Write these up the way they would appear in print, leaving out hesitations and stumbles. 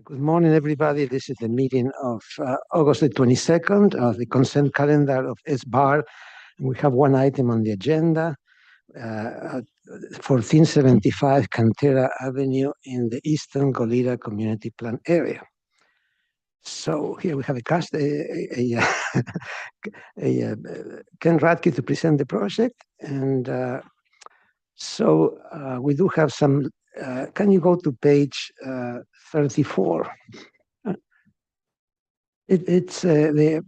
Good morning, everybody. This is the meeting of August the 22nd of the consent calendar of SBAR. We have one item on the agenda, 1475 Cantera Avenue in the Eastern Goleta Community Plan area. So here we have Ken Radke to present the project. And we do have some, can you go to page 34? It's no,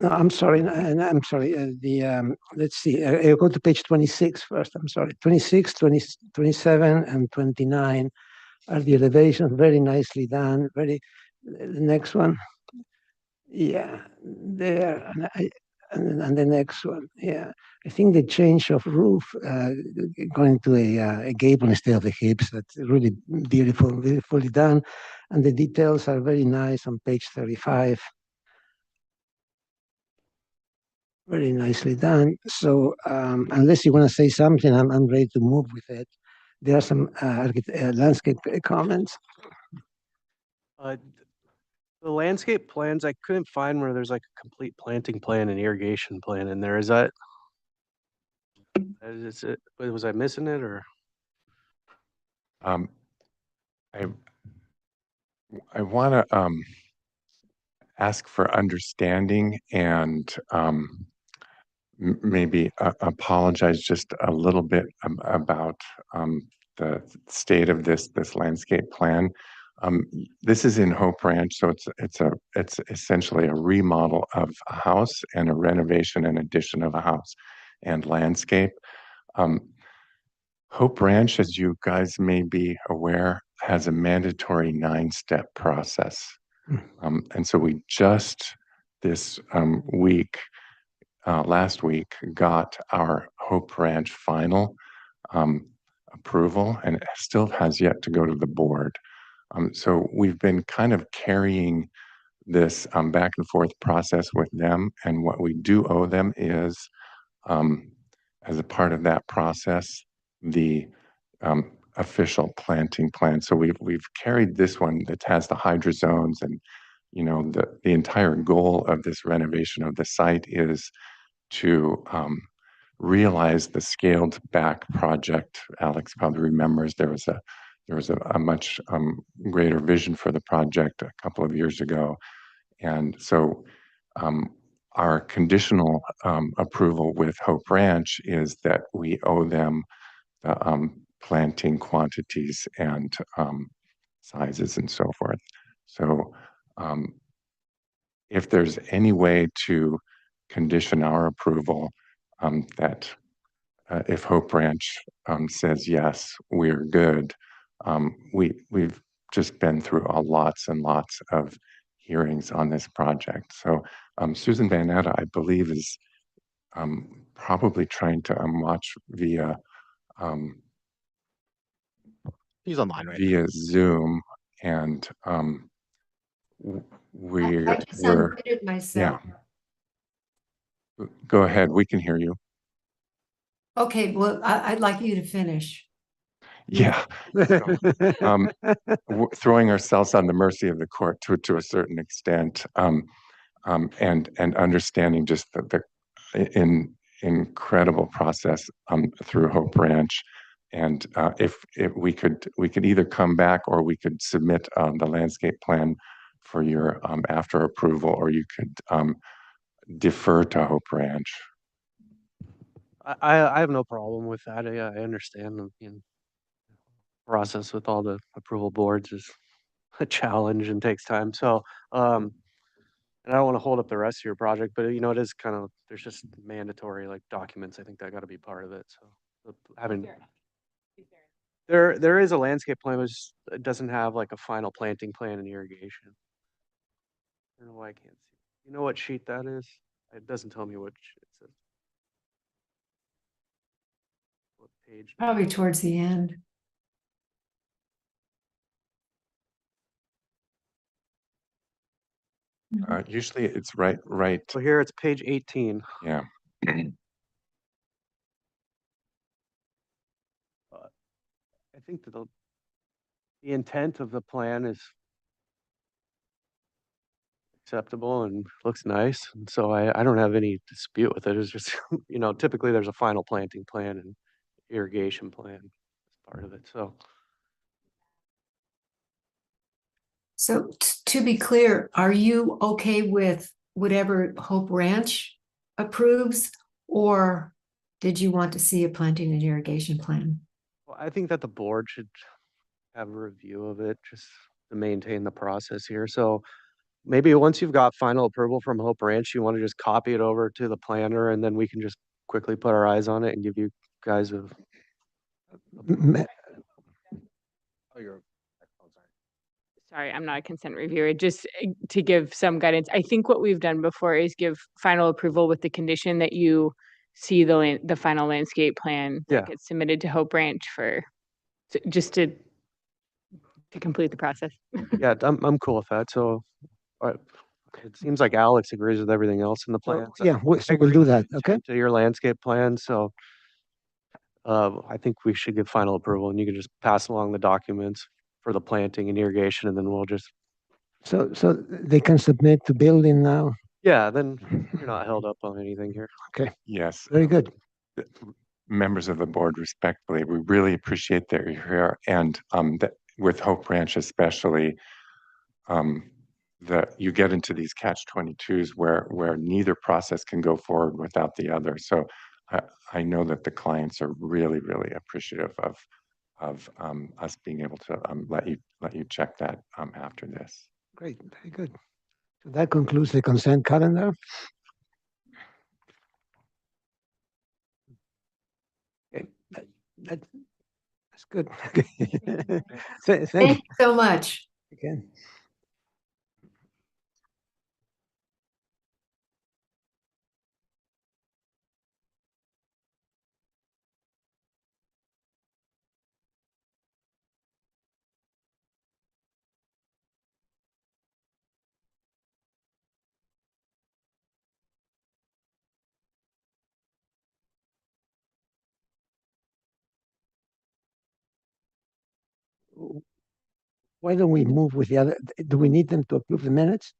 I'm sorry. I'm sorry. Let's see. I'll go to page 26 first. I'm sorry. 26, 20, 27, and 29 are the elevations. Very nicely done. The next one. Yeah, there. And the next one. Yeah. I think the change of roof going to a gable instead of the hips, that's really beautifully done. And the details are very nice on page 35. Very nicely done. So unless you want to say something, I'm ready to move with it. There are some landscape comments. The landscape plans, I couldn't find where there's like a complete planting plan and irrigation plan in there. Is that, was I missing it or? I want to ask for understanding and maybe apologize just a little bit about the state of this landscape plan. This is in Hope Ranch, so it's essentially a remodel of a house and a renovation and addition of a house and landscape. Hope Ranch, as you guys may be aware, has a mandatory 9-step process. And so we just this week, last week, got our Hope Ranch final approval, and it still has yet to go to the board. So we've been kind of carrying this back and forth process with them, and what we do owe them is, as a part of that process, the official planting plan. So we've carried this one that has the hydro zones, and the entire goal of this renovation of the site is to realize the scaled back project. Alex probably remembers there was a much greater vision for the project a couple of years ago, and so our conditional approval with Hope Ranch is that we owe them the planting quantities and sizes and so forth. So if there's any way to condition our approval, that if Hope Ranch says yes, we're good. We've just been through lots and lots of hearings on this project. So Susan Van Etta, I believe, is probably trying to watch via he's online right via Zoom, and I just unmuted myself. Yeah. Go ahead. We can hear you. Okay, well, I'd like you to finish. Yeah. Throwing ourselves on the mercy of the court to a certain extent, and understanding just the incredible process through Hope Ranch. And if we could either come back, or we could submit the landscape plan for your after approval, or you could defer to Hope Ranch. I have no problem with that. I understand the process with all the approval boards is a challenge and takes time. So, and I don't want to hold up the rest of your project, but it is kind of, there's just mandatory like documents. I think that got to be part of it. So having there is a landscape plan, but it doesn't have like a final planting plan and irrigation. I don't know why I can't see. You know what sheet that is? It doesn't tell me what it says. What page? Probably towards the end. Usually it's right. So here it's page 18. Yeah. think that the intent of the plan is acceptable and looks nice. And so I don't have any dispute with it. It's just, you know, typically there's a final planting plan and irrigation plan as part of it. So So to be clear, are you okay with whatever Hope Ranch approves? Or did you want to see a planting and irrigation plan? well, I think that the board should have a review of it just to maintain the process here. So maybe once you've got final approval from Hope Ranch, you want to just copy it over to the planner and then we can just quickly put our eyes on it and give you guys a M- Oh, you're. Oh, sorry. Sorry, I'm not a consent reviewer, just to give some guidance. I think what we've done before is give final approval with the condition that you see the final landscape plan Yeah. that gets submitted to Hope Ranch for, just to complete the process. Yeah, I'm cool with that. So it seems like Alex agrees with everything else in the plan. So, yeah, so we'll do that, okay? To your landscape plan, so I think we should give final approval and you can just pass along the documents for the planting and irrigation and then we'll just, So they can submit to building now? yeah, then you're not held up on anything here. Yes. Very good. Members of the board, respectfully, we really appreciate that you're here, and that with Hope Ranch especially, that you get into these catch-22s where neither process can go forward without the other. So I know that the clients are really, really appreciative of us being able to let you check that after this. Great, very good. So that concludes the consent calendar. Okay, that's good. Thank Thank you so much. you again. Why don't we move with the other, do we need them to approve the minutes?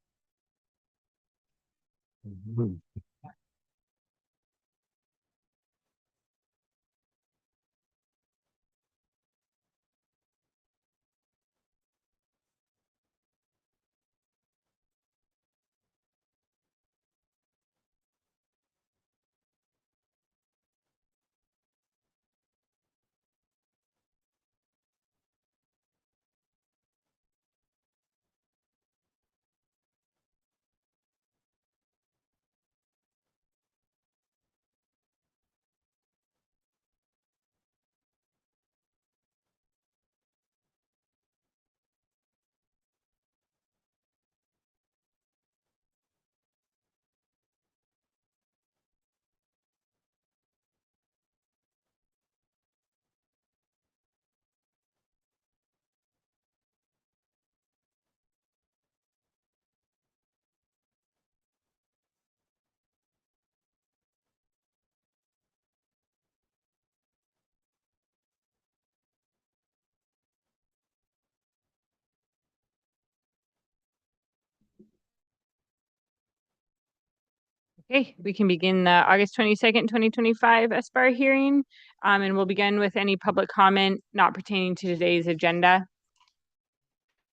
Okay, we can begin the August 22nd, 2025 SBAR hearing. And we'll begin with any public comment not pertaining to today's agenda.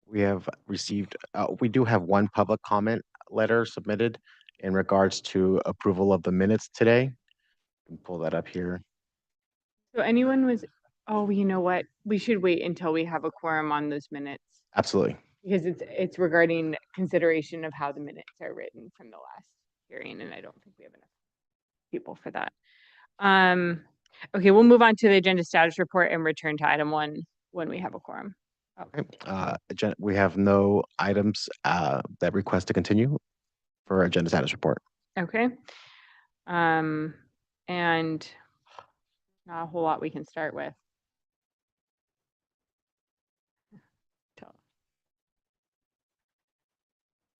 We have received, we do have one public comment letter submitted in regards to approval of the minutes today. Can pull that up here. So anyone was, oh, you know what? We should wait until we have a quorum on those minutes. Absolutely. Because it's regarding consideration of how the minutes are written from the last hearing, and I don't think we have enough people for that. Okay, we'll move on to the agenda status report and return to item 1 when we have a quorum. Okay. We have no items that request to continue for agenda status report. Okay. And not a whole lot we can start with.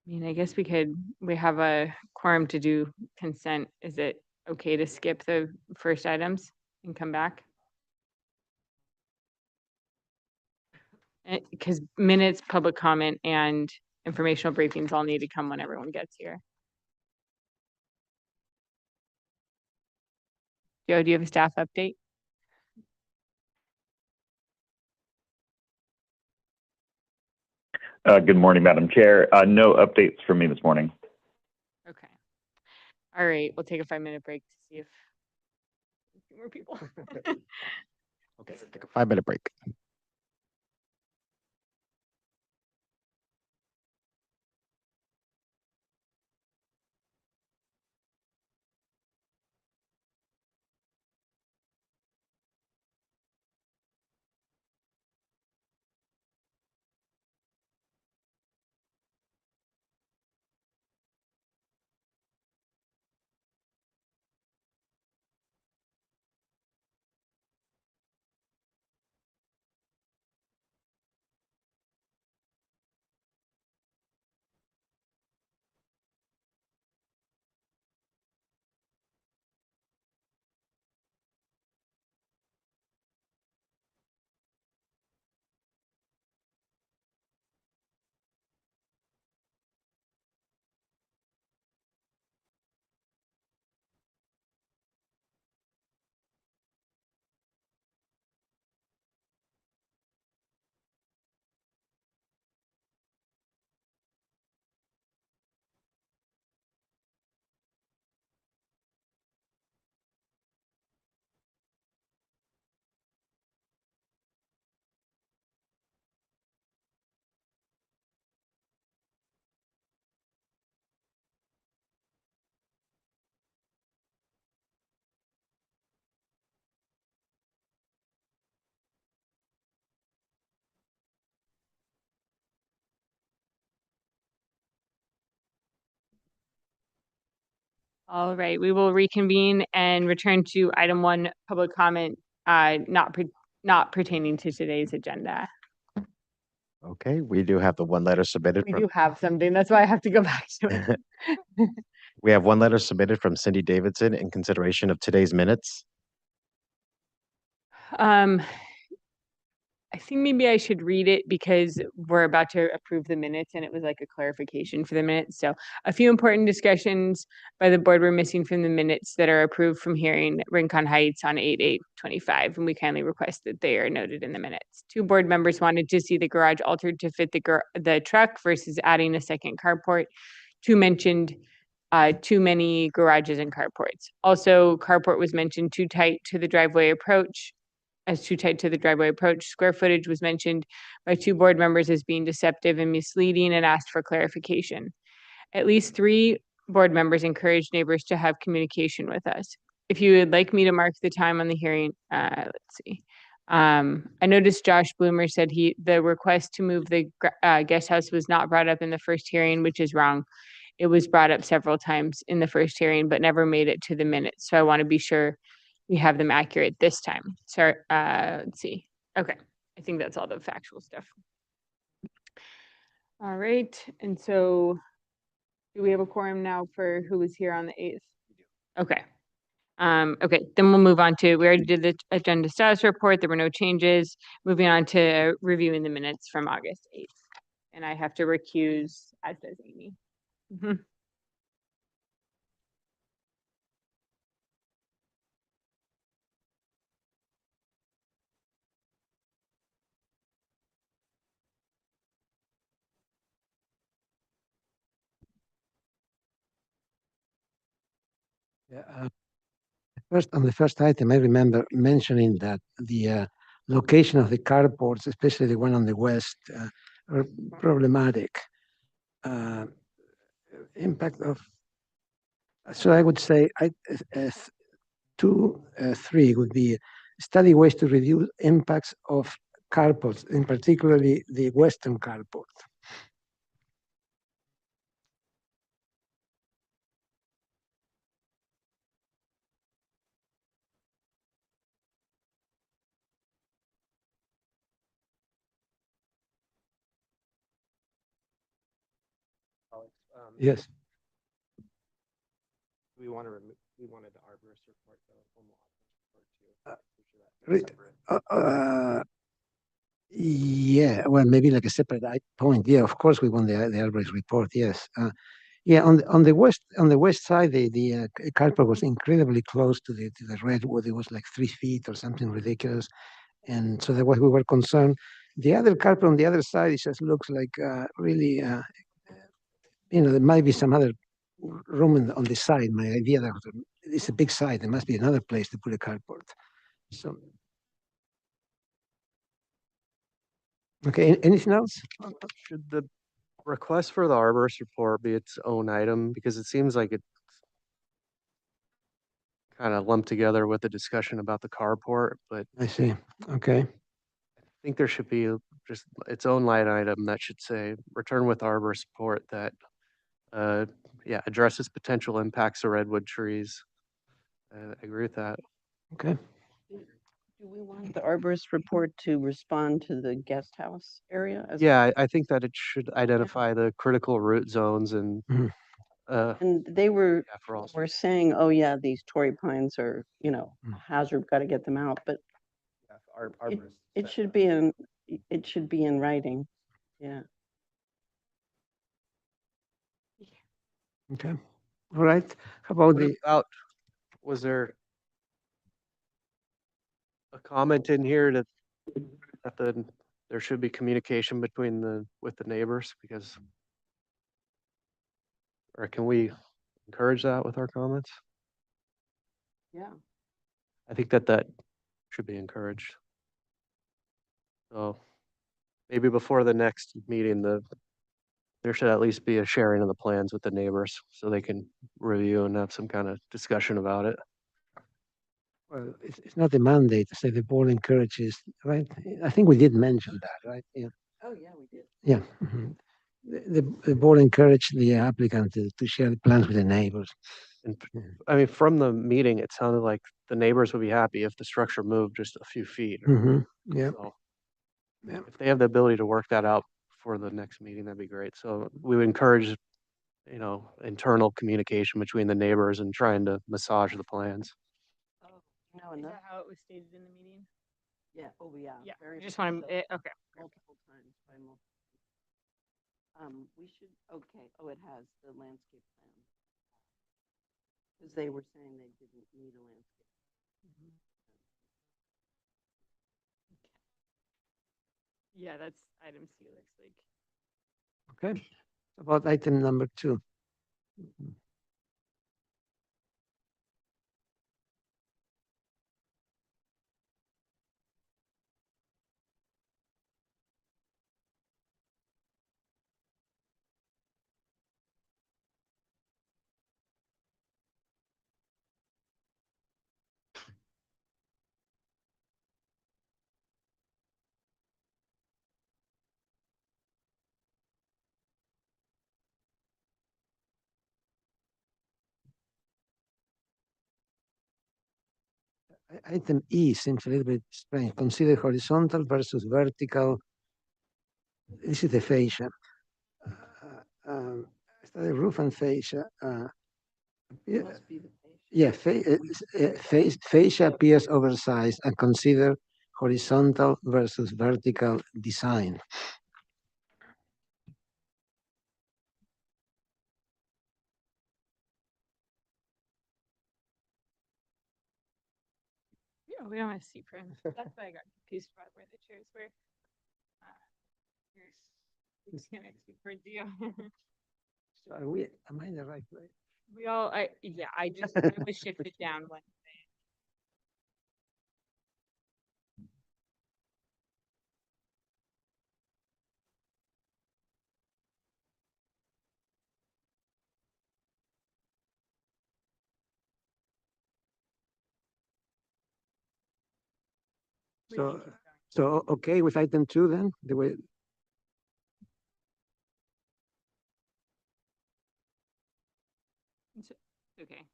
I mean, I guess we have a quorum to do consent. Is it okay to skip the first items and come back? Because minutes, public comment, and informational briefings all need to come when everyone gets here. Joe, do you have a staff update? Good morning, Madam Chair. No updates from me this morning. Okay. All right, we'll take a 5-minute break to see if more people. Okay, take a 5-minute break. All right, we will reconvene and return to item 1, public comment, not pertaining to today's agenda. Okay, we do have the one letter submitted We from, do have something, that's why I have to go back to it. we have one letter submitted from Cindy Davidson in consideration of today's minutes. I think maybe I should read it because we're about to approve the minutes and it was like a clarification for the minutes. So a few important discussions by the board were missing from the minutes that are approved from hearing Rincon Heights on 8/8/25, and we kindly request that they are noted in the minutes. 2 board members wanted to see the garage altered to fit the truck versus adding a second carport. 2 mentioned too many garages and carports. Also, carport was mentioned too tight to the driveway approach. Square footage was mentioned by 2 board members as being deceptive and misleading and asked for clarification. At least 3 board members encouraged neighbors to have communication with us. If you would like me to mark the time on the hearing, let's see. I noticed Josh Bloomer said the request to move the guest house was not brought up in the first hearing, which is wrong. It was brought up several times in the first hearing, but never made it to the minutes. So I want to be sure we have them accurate this time. So, let's see. Okay, I think that's all the factual stuff. All right, and so do we have a quorum now for who was here on the 8th? Okay. Okay, then we'll move on to, we already did the agenda status report. There were no changes. Moving on to reviewing the minutes from August 8th. And I have to recuse, as does Amy. Mhm. Yeah, on the first item, I remember mentioning that the location of the carports, especially the one on the west, are problematic. Impact of, so I would say 3 would be study ways to reduce impacts of carports, in particularly the western carport. Alex, Yes. we wanted the arborist report, the formal arborist report too. Re- Uh, uh, Yeah, well, maybe like a separate point. Yeah, of course we want the arborist report. Yes. Yeah, on the west side, the carpet was incredibly close to the redwood. It was like 3 feet or something ridiculous, and so that was we were concerned. The other carpet on the other side, it just looks like really, there might be some other room on the side. My idea that it's a big side. There must be another place to put a carport. So, okay, anything else? Should the request for the arborist report be its own item? Because it seems like it's kind of lumped together with the discussion about the carport, but I see. Okay. I think there should be just its own line item that should say, return with arborist report that, yeah, addresses potential impacts of redwood trees. I agree with that. Okay. Do we want the arborist report to respond to the guest house area? Yeah, I think that it should identify the critical root zones and, Mhm. And they were, yeah, for all. were saying, oh yeah, these Torrey pines are, Mm. hazard, got to get them out, but it should be it should be in writing. Yeah. Okay. All right. How about What about, was there a comment in here that there should be communication with the neighbors because, or can we encourage that with our comments? Yeah. I think that should be encouraged. So maybe before the next meeting, there should at least be a sharing of the plans with the neighbors so they can review and have some kind of discussion about it. Well, it's not a mandate to say the board encourages, right? I think we did mention that, right? Yeah. Oh, yeah, we did. Yeah. Mhm. The board encouraged the applicant to share the plans with the neighbors. And Yeah. I mean, from the meeting, it sounded like the neighbors would be happy if the structure moved just a few feet. Yeah. So Yeah. if they have the ability to work that out for the next meeting, that'd be great. So we would encourage, internal communication between the neighbors and trying to massage the plans. Oh, Is that how it was stated in the meeting? yeah, oh, yeah. Yeah, very I just want much to, okay. so, multiple times by multiple. We should, okay, oh, it has the landscape plan. Because they were saying they didn't need a landscape. Yeah, that's item C looks like. Okay. About item number 2. Item E seems a little bit strange. Consider horizontal versus vertical. This is the fascia. The roof and fascia. Yeah, Must be the patient. yeah, fascia appears oversized and consider horizontal versus vertical design. Yeah, we don't have seat frames. That's why I got confused about where the chairs were. Here's, who's gonna speak for you? So am I in the right place? I was shifted down one. So okay with item 2 then? The way Okay.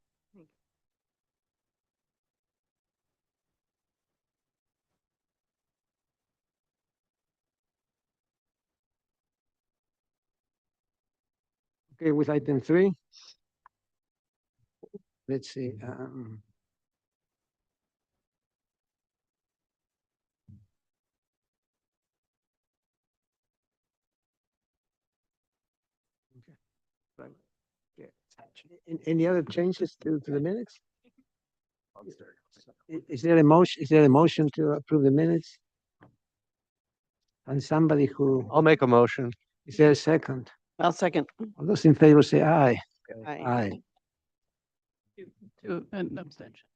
okay with item 3? Let's see. Right. Yeah. Any other changes to the minutes? Is there a motion, to approve the minutes? And somebody who, I'll make a motion. is there a second? I'll second. All those in favor say aye. Aye. Aye. Two, an abstention.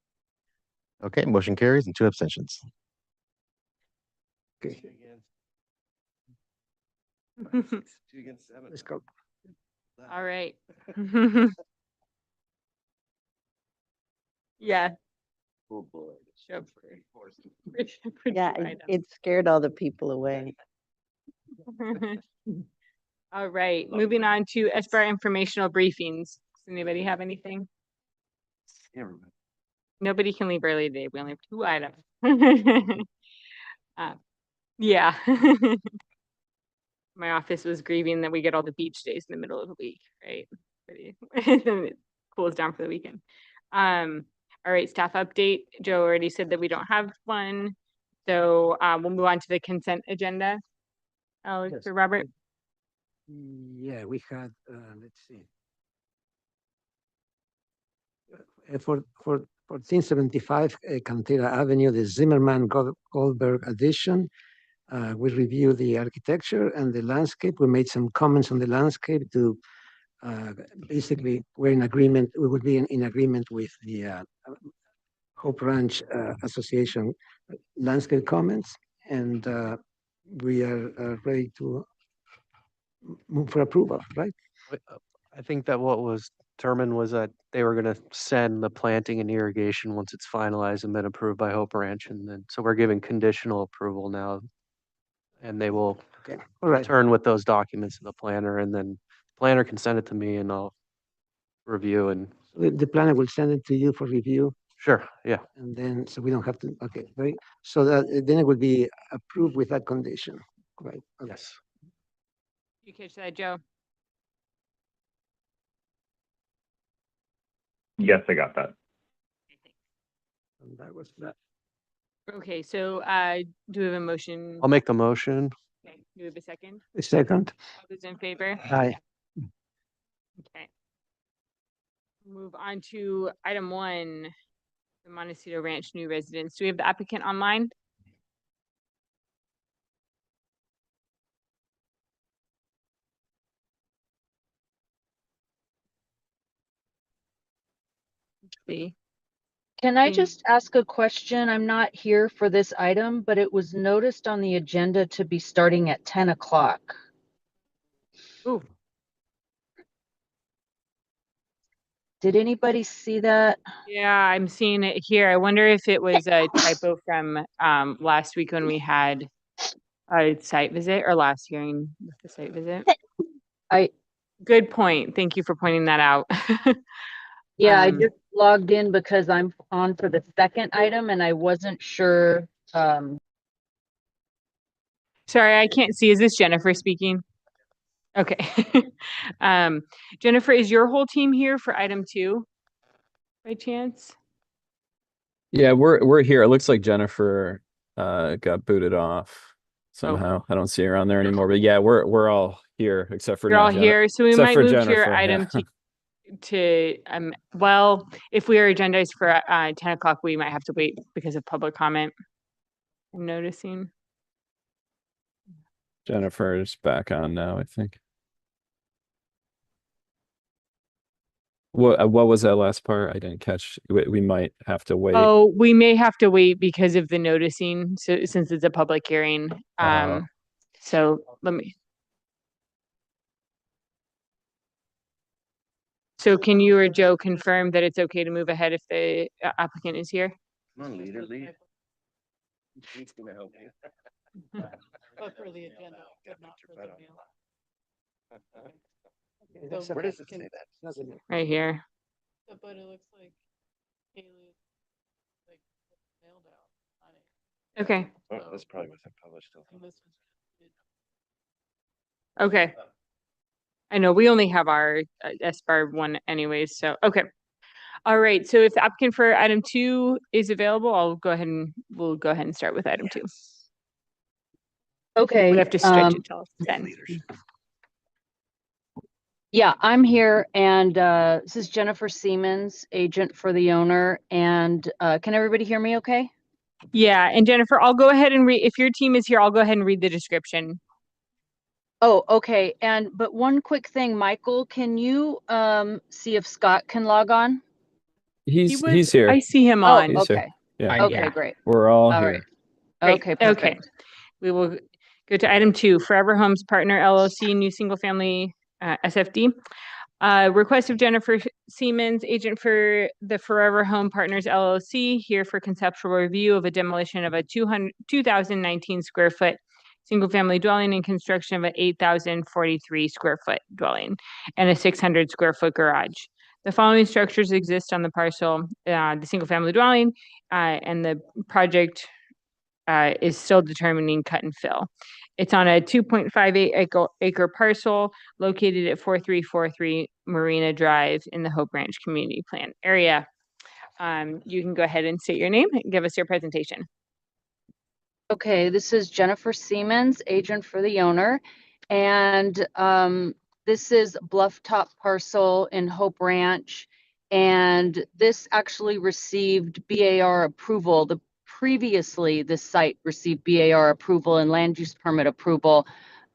Okay, motion carries and 2 abstentions. Okay, let's go. All right. Yeah. Oh, boy. Sure. Yeah, it scared all the people away. All right, moving on to SBAR informational briefings. Does anybody have anything? Nobody can leave early today. We only have 2 items. Yeah. My office was grieving that we get all the beach days in the middle of the week, right? Pretty, it cools down for the weekend. All right, staff update. Joe already said that we don't have one. So we'll move on to the consent agenda. Alex Yes. or Robert? Yeah, we had, let's see. For 1475 Cantera Avenue, the Zimmerman Goldberg addition. We reviewed the architecture and the landscape. We made some comments on the landscape to basically we're in agreement. We would be in agreement with the Hope Ranch Association landscape comments, and we are ready to move for approval, right? I think that what was determined was that they were gonna send the planting and irrigation once it's finalized and been approved by Hope Ranch, and then, so we're giving conditional approval now. And they will Okay, all right. return with those documents to the planner, and then planner can send it to me and I'll review and, The planner will send it to you for review, sure, yeah. and then, so we don't have to, okay, very, so that then it will be approved with that condition, right? Okay. Yes. You catch that, Joe? Yes, I got that. And that was that. Okay, so do we have a motion? I'll make the motion. Okay, do we have a second? A second. All those in favor? Aye. Okay. Move on to item 1, the Montecito Ranch new residents. Do we have the applicant online? See. Can I Mm. just ask a question? I'm not here for this item, but it was noticed on the agenda to be starting at 10 o'clock. Ooh, Did anybody see that? yeah, I'm seeing it here. I wonder if it was a typo from last week when we had a site visit, or last hearing with the site visit. I- Good point. Thank you for pointing that out. Yeah, I Um, just logged in because I'm on for the second item and I wasn't sure. Sorry, I can't see. Is this Jennifer speaking? Okay. Jennifer, is your whole team here for item 2 by chance? Yeah, we're here. It looks like Jennifer got booted off somehow. I don't see her on there anymore. But yeah, we're all here except for You're now all here, so we except might for move to your Jennifer, item yeah. to well, if we are agendized for 10 o'clock, we might have to wait because of public comment. I'm noticing. Jennifer's back on now, I think. What was that last part? I didn't catch. We might have to wait. Oh, we may have to wait because of the noticing, so since it's a public hearing. So let me. So can you or Joe confirm that it's okay to move ahead if the applicant is here? Come on, leader, lead. But for the agenda, but not for the meal. Where does it say that? Right here. But it looks like Haley, like, mailed out on it. Okay, Oh, this probably wasn't published. And this one's- okay. I know we only have our SBAR one anyways, so, okay. All right, so if the applicant for item 2 is available, we'll go ahead and start with item 2. Okay. We have to stretch it till 10. Yeah, I'm here, and this is Jennifer Siemens, agent for the owner. And can everybody hear me okay? Yeah, and Jennifer, I'll go ahead and read, if your team is here, I'll go ahead and read the description. Oh, okay. But one quick thing, Michael, can you see if Scott can log on? He's here. I see him Oh, on. He's here. okay. Yeah. Okay, great. We're all All here. right. Great. Okay, Okay. perfect. We will go to item 2, Forever Homes Partner LLC, new single family SFD. Request of Jennifer Siemens, agent for the Forever Home Partners LLC, here for conceptual review of a demolition of a 2019 square foot single family dwelling and construction of an 8,043 square foot dwelling and a 600 square foot garage. The following structures exist on the parcel, the single family dwelling, and the project is still determining cut and fill. It's on a 2.58 acre parcel located at 4343 Marina Drive in the Hope Ranch Community Plan area. You can go ahead and state your name and give us your presentation. Okay, this is Jennifer Siemens, agent for the owner. And this is Bluff Top parcel in Hope Ranch. And this actually received BAR approval. Previously, this site received BAR approval and land use permit approval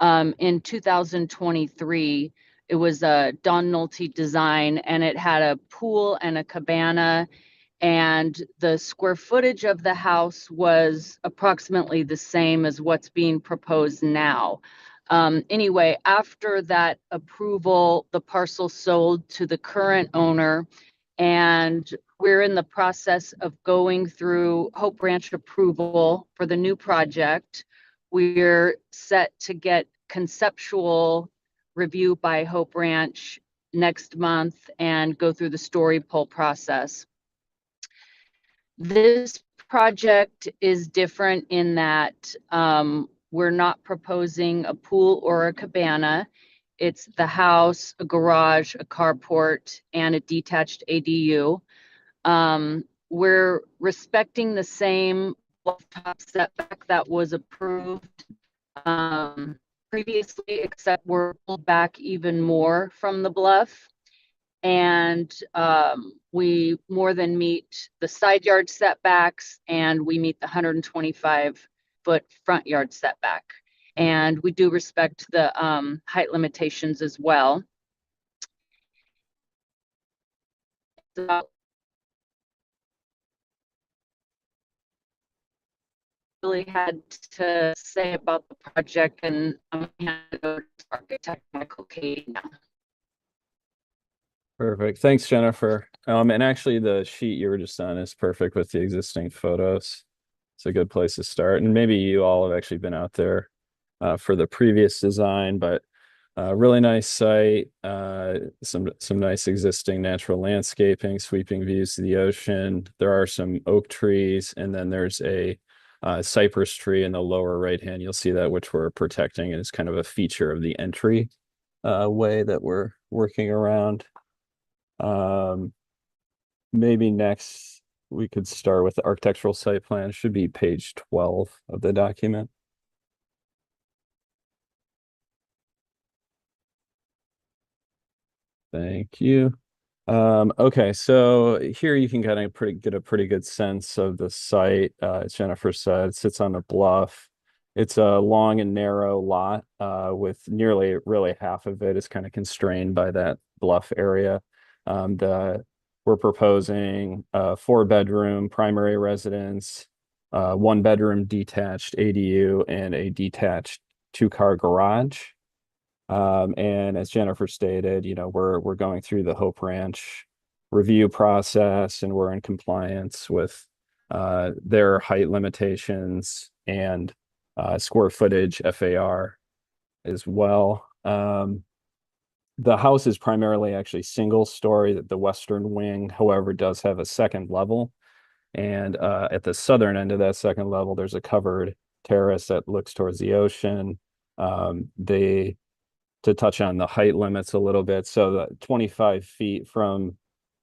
in 2023. It was a Don Nolte design, and it had a pool and a cabana, and the square footage of the house was approximately the same as what's being proposed now. Anyway, after that approval, the parcel sold to the current owner, and we're in the process of going through Hope Ranch approval for the new project. We're set to get conceptual review by Hope Ranch next month and go through the story poll process. This project is different in that we're not proposing a pool or a cabana. It's the house, a garage, a carport, and a detached ADU. We're respecting the same top setback that was approved previously, except we're pulled back even more from the bluff. And we more than meet the side yard setbacks, and we meet the 125-foot front yard setback. And we do respect the height limitations as well. Really had to say about the project, and I'm going to hand it over to architect Michael Cady now. Perfect. Thanks, Jennifer. And actually the sheet you were just on is perfect with the existing photos. It's a good place to start. And maybe you all have actually been out there for the previous design, but really nice site, some nice existing natural landscaping, sweeping views to the ocean. There are some oak trees, and then there's a cypress tree in the lower right hand. You'll see that, which we're protecting, and it's kind of a feature of the entry way that we're working around. Maybe next we could start with the architectural site plan. It should be page 12 of the document. Thank you. Okay, so here you can get a pretty good sense of the site. As Jennifer said, it sits on a bluff. It's a long and narrow lot with nearly really half of it is kind of constrained by that bluff area. We're proposing a 4-bedroom primary residence, 1-bedroom detached ADU, and a detached 2-car garage. And as Jennifer stated, we're going through the Hope Ranch review process, and we're in compliance with their height limitations and square footage FAR as well. The house is primarily actually single story. The western wing, however, does have a second level. And at the southern end of that second level, there's a covered terrace that looks towards the ocean. To touch on the height limits a little bit, so the 25 feet from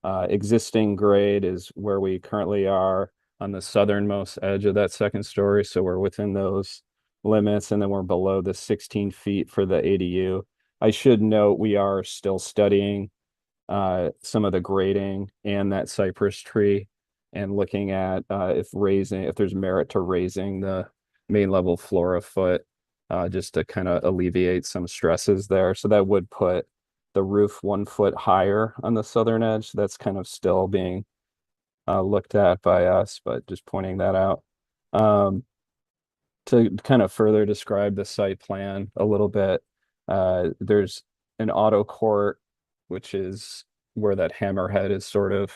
existing grade is where we currently are on the southernmost edge of that second story. So we're within those limits, and then we're below the 16 feet for the ADU. I should note we are still studying some of the grading and that cypress tree and looking at if there's merit to raising the main level floor a foot just to kind of alleviate some stresses there. So that would put the roof 1 foot higher on the southern edge. That's kind of still being looked at by us, but just pointing that out. To kind of further describe the site plan a little bit, there's an auto court, which is where that hammerhead is sort of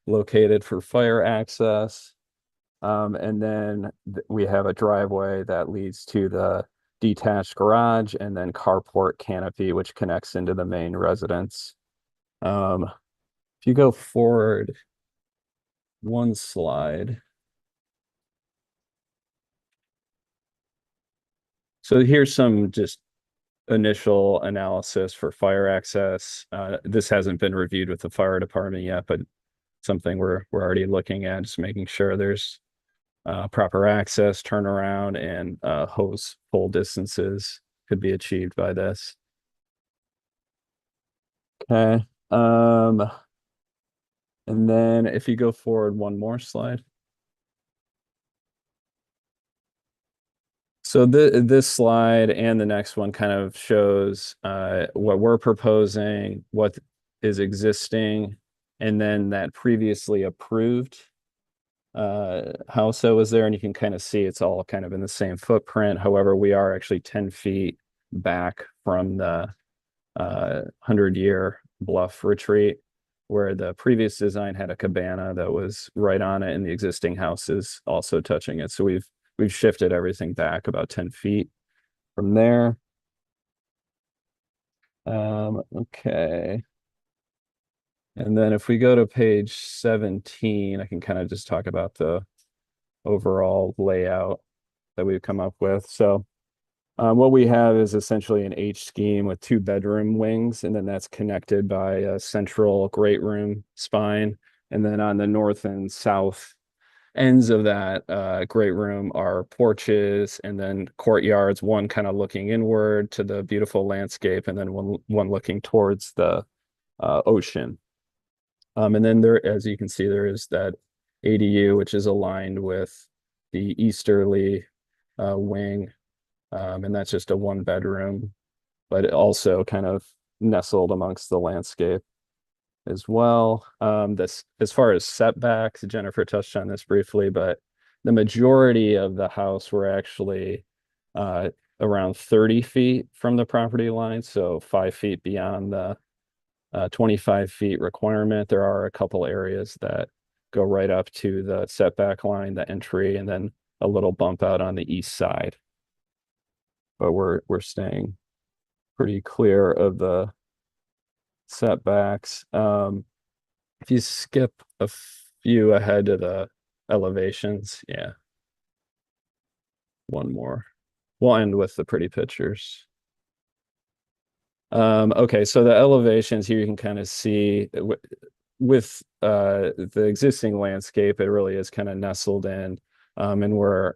located for fire access. And then we have a driveway that leads to the detached garage and then carport canopy, which connects into the main residence. If you go forward 1 slide. So here's some just initial analysis for fire access. This hasn't been reviewed with the fire department yet, but something we're already looking at, just making sure there's proper access, turnaround, and hose pull distances could be achieved by this. Okay. And then if you go forward 1 more slide. So this slide and the next one kind of shows what we're proposing, what is existing, and then that previously approved house that was there. And you can kind of see it's all kind of in the same footprint. However, we are actually 10 feet back from the 100-year bluff retreat, where the previous design had a cabana that was right on it, and the existing house is also touching it. So we've shifted everything back about 10 feet from there. Okay. And then if we go to page 17, I can kind of just talk about the overall layout that we've come up with. So what we have is essentially an H scheme with 2 bedroom wings, and then that's connected by a central great room spine. And then on the north and south ends of that great room are porches and then courtyards, one kind of looking inward to the beautiful landscape, and then one looking towards the ocean. And then there, as you can see, there is that ADU, which is aligned with the easterly wing. And that's just a 1 bedroom, but it also kind of nestled amongst the landscape as well. This, as far as setbacks, Jennifer touched on this briefly, but the majority of the house were actually around 30 feet from the property line, so 5 feet beyond the 25 feet requirement. There are a couple areas that go right up to the setback line, the entry, and then a little bump out on the east side. But we're staying pretty clear of the setbacks. If you skip a few ahead to the elevations, yeah. 1 more. We'll end with the pretty pictures. Okay, so the elevations here, you can kind of see with the existing landscape, it really is kind of nestled in, and we're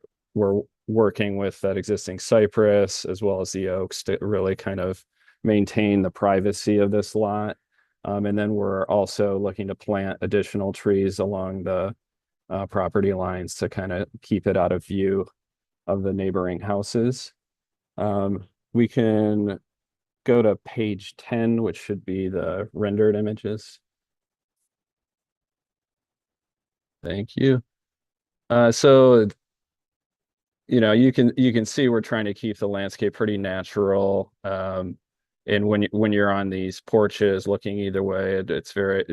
working with that existing cypress as well as the oaks to really kind of maintain the privacy of this lot. And then we're also looking to plant additional trees along the property lines to kind of keep it out of view of the neighboring houses. We can go to page 10, which should be the rendered images. Thank you. So, you know, you can see we're trying to keep the landscape pretty natural. And when you're on these porches looking either way, it's very,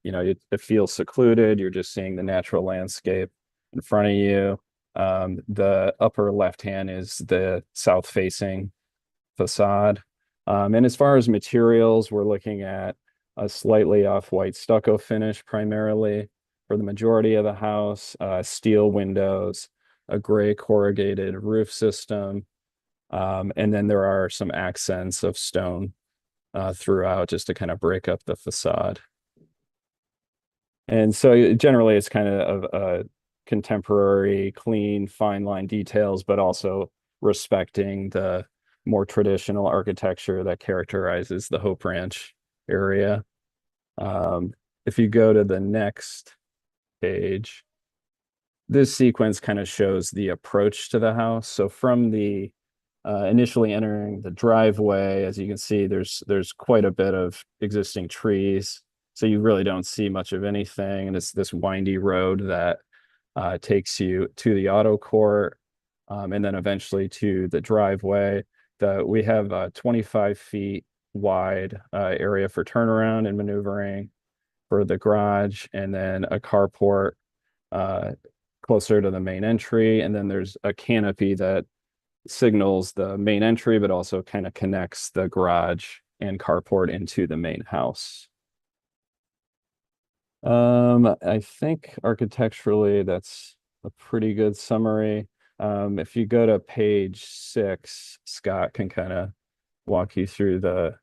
you know, it feels secluded. You're just seeing the natural landscape in front of you. The upper left hand is the south facing facade. And as far as materials, we're looking at a slightly off-white stucco finish primarily for the majority of the house, steel windows, a gray corrugated roof system, and then there are some accents of stone throughout just to kind of break up the facade. And so generally it's kind of a contemporary, clean, fine line details, but also respecting the more traditional architecture that characterizes the Hope Ranch area. If you go to the next page, this sequence kind of shows the approach to the house. So from the initially entering the driveway, as you can see, there's quite a bit of existing trees. So you really don't see much of anything. And it's this windy road that takes you to the auto court, and then eventually to the driveway. We have a 25 feet wide area for turnaround and maneuvering for the garage, and then a carport closer to the main entry. And then there's a canopy that signals the main entry, but also kind of connects the garage and carport into the main house. I think architecturally, that's a pretty good summary. If you go to page 6, Scott can kind of walk you through the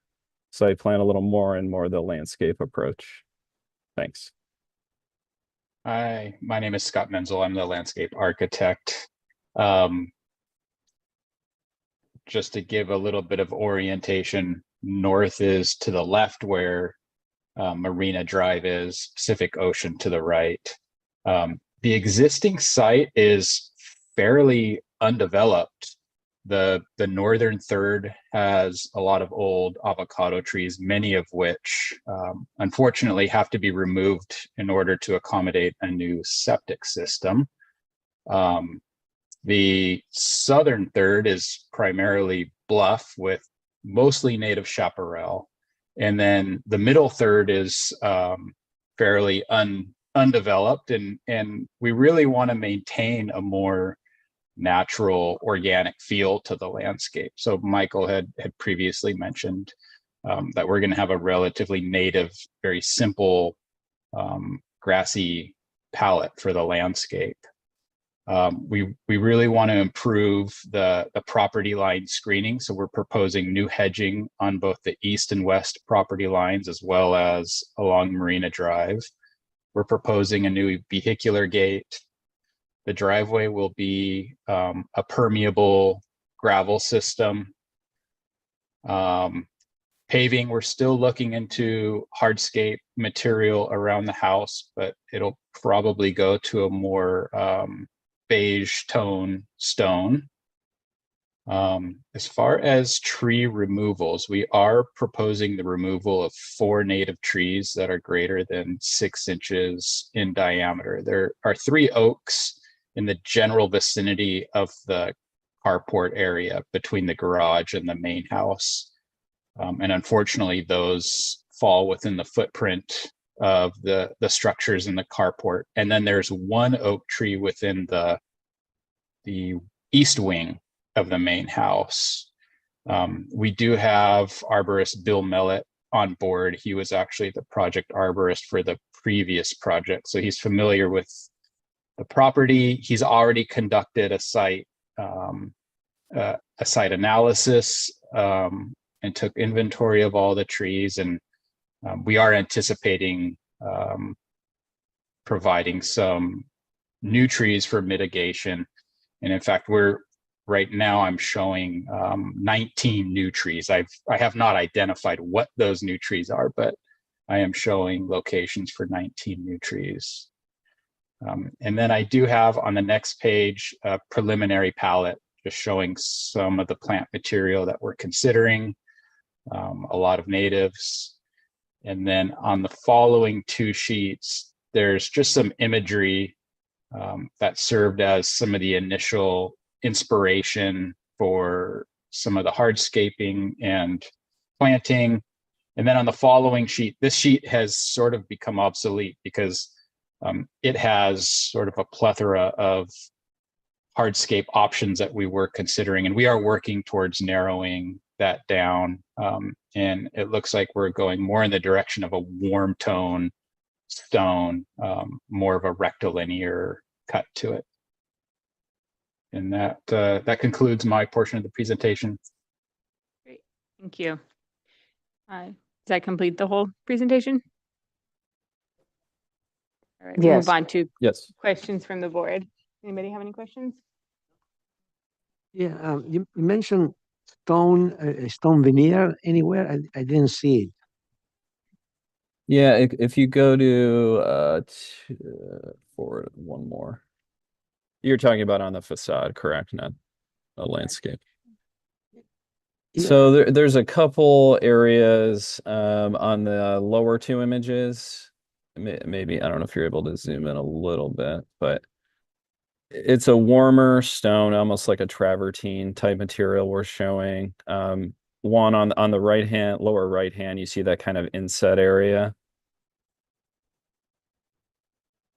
site plan a little more and more the landscape approach. Thanks. Hi, my name is Scott Menzel. I'm the landscape architect. Just to give a little bit of orientation, north is to the left where Marina Drive is, Pacific Ocean to the right. The existing site is fairly undeveloped. The northern third has a lot of old avocado trees, many of which unfortunately have to be removed in order to accommodate a new septic system. The southern third is primarily bluff with mostly native chaparral. And then the middle third is fairly undeveloped, and we really want to maintain a more natural organic feel to the landscape. So Michael had previously mentioned that we're going to have a relatively native, very simple grassy palette for the landscape. We really want to improve the property line screening. So we're proposing new hedging on both the east and west property lines, as well as along Marina Drive. We're proposing a new vehicular gate. The driveway will be a permeable gravel system. Paving, we're still looking into hardscape material around the house, but it'll probably go to a more beige tone stone. As far as tree removals, we are proposing the removal of 4 native trees that are greater than 6 inches in diameter. There are 3 oaks in the general vicinity of the carport area between the garage and the main house. And unfortunately, those fall within the footprint of the structures in the carport. And then there's 1 oak tree within the east wing of the main house. We do have arborist Bill Mellett on board. He was actually the project arborist for the previous project, so he's familiar with the property. He's already conducted a site analysis and took inventory of all the trees, and we are anticipating providing some new trees for mitigation. And in fact, right now I'm showing 19 new trees. I have not identified what those new trees are, but I am showing locations for 19 new trees. And then I do have on the next page a preliminary palette just showing some of the plant material that we're considering, a lot of natives. And then on the following 2 sheets, there's just some imagery that served as some of the initial inspiration for some of the hardscaping and planting. And then on the following sheet, this sheet has sort of become obsolete because it has sort of a plethora of hardscape options that we were considering, and we are working towards narrowing that down. And it looks like we're going more in the direction of a warm tone stone, more of a rectilinear cut to it. And that concludes my portion of the presentation. Great, thank you. Does that complete the whole presentation? All right, we'll move on to questions from the board. Anybody have any questions? Yeah, you mentioned stone veneer anywhere? I didn't see it. Yeah, if you go to forward one more. You're talking about on the facade, correct, Ned? A landscape. Yeah. So there's a couple areas on the lower two images. Maybe, I don't know if you're able to zoom in a little bit, but it's a warmer stone, almost like a travertine type material we're showing. One on the right hand, lower right hand, you see that kind of inset area.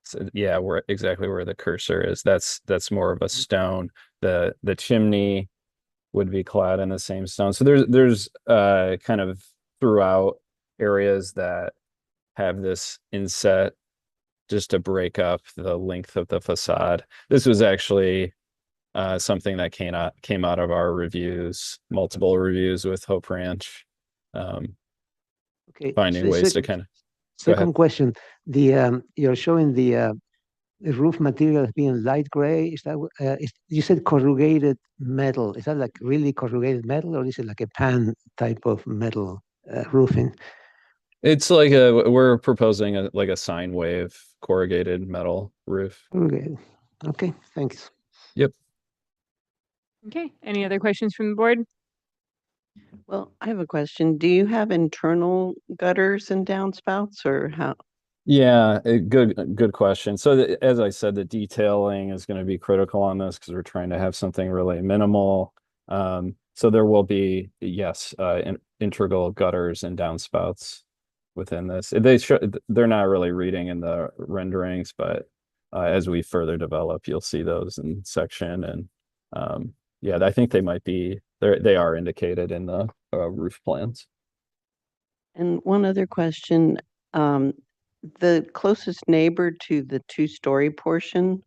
So yeah, we're exactly where the cursor is. That's more of a stone. The chimney would be clad in the same stone. So there's kind of throughout areas that have this inset just to break up the length of the facade. This was actually something that came out of our reviews, multiple reviews with Hope Ranch. Okay. Finding so ways to kind of Second question, you're showing the roof material as being light gray. Is that you said corrugated metal? Is that like really corrugated metal, or is it like a pan type of metal roofing? It's like we're proposing like a sine wave corrugated metal roof. Corrugated. Okay, thanks. Yep. Okay, any other questions from the board? Well, I have a question. Do you have internal gutters and downspouts or how? Yeah, good question. So as I said, the detailing is going to be critical on this because we're trying to have something really minimal. So there will be, yes, integral gutters and downspouts within this. They're not really reading in the renderings, but as we further develop, you'll see those in section. And yeah, I think they are indicated in the roof plans. And one other question, the closest neighbor to the two-story portion,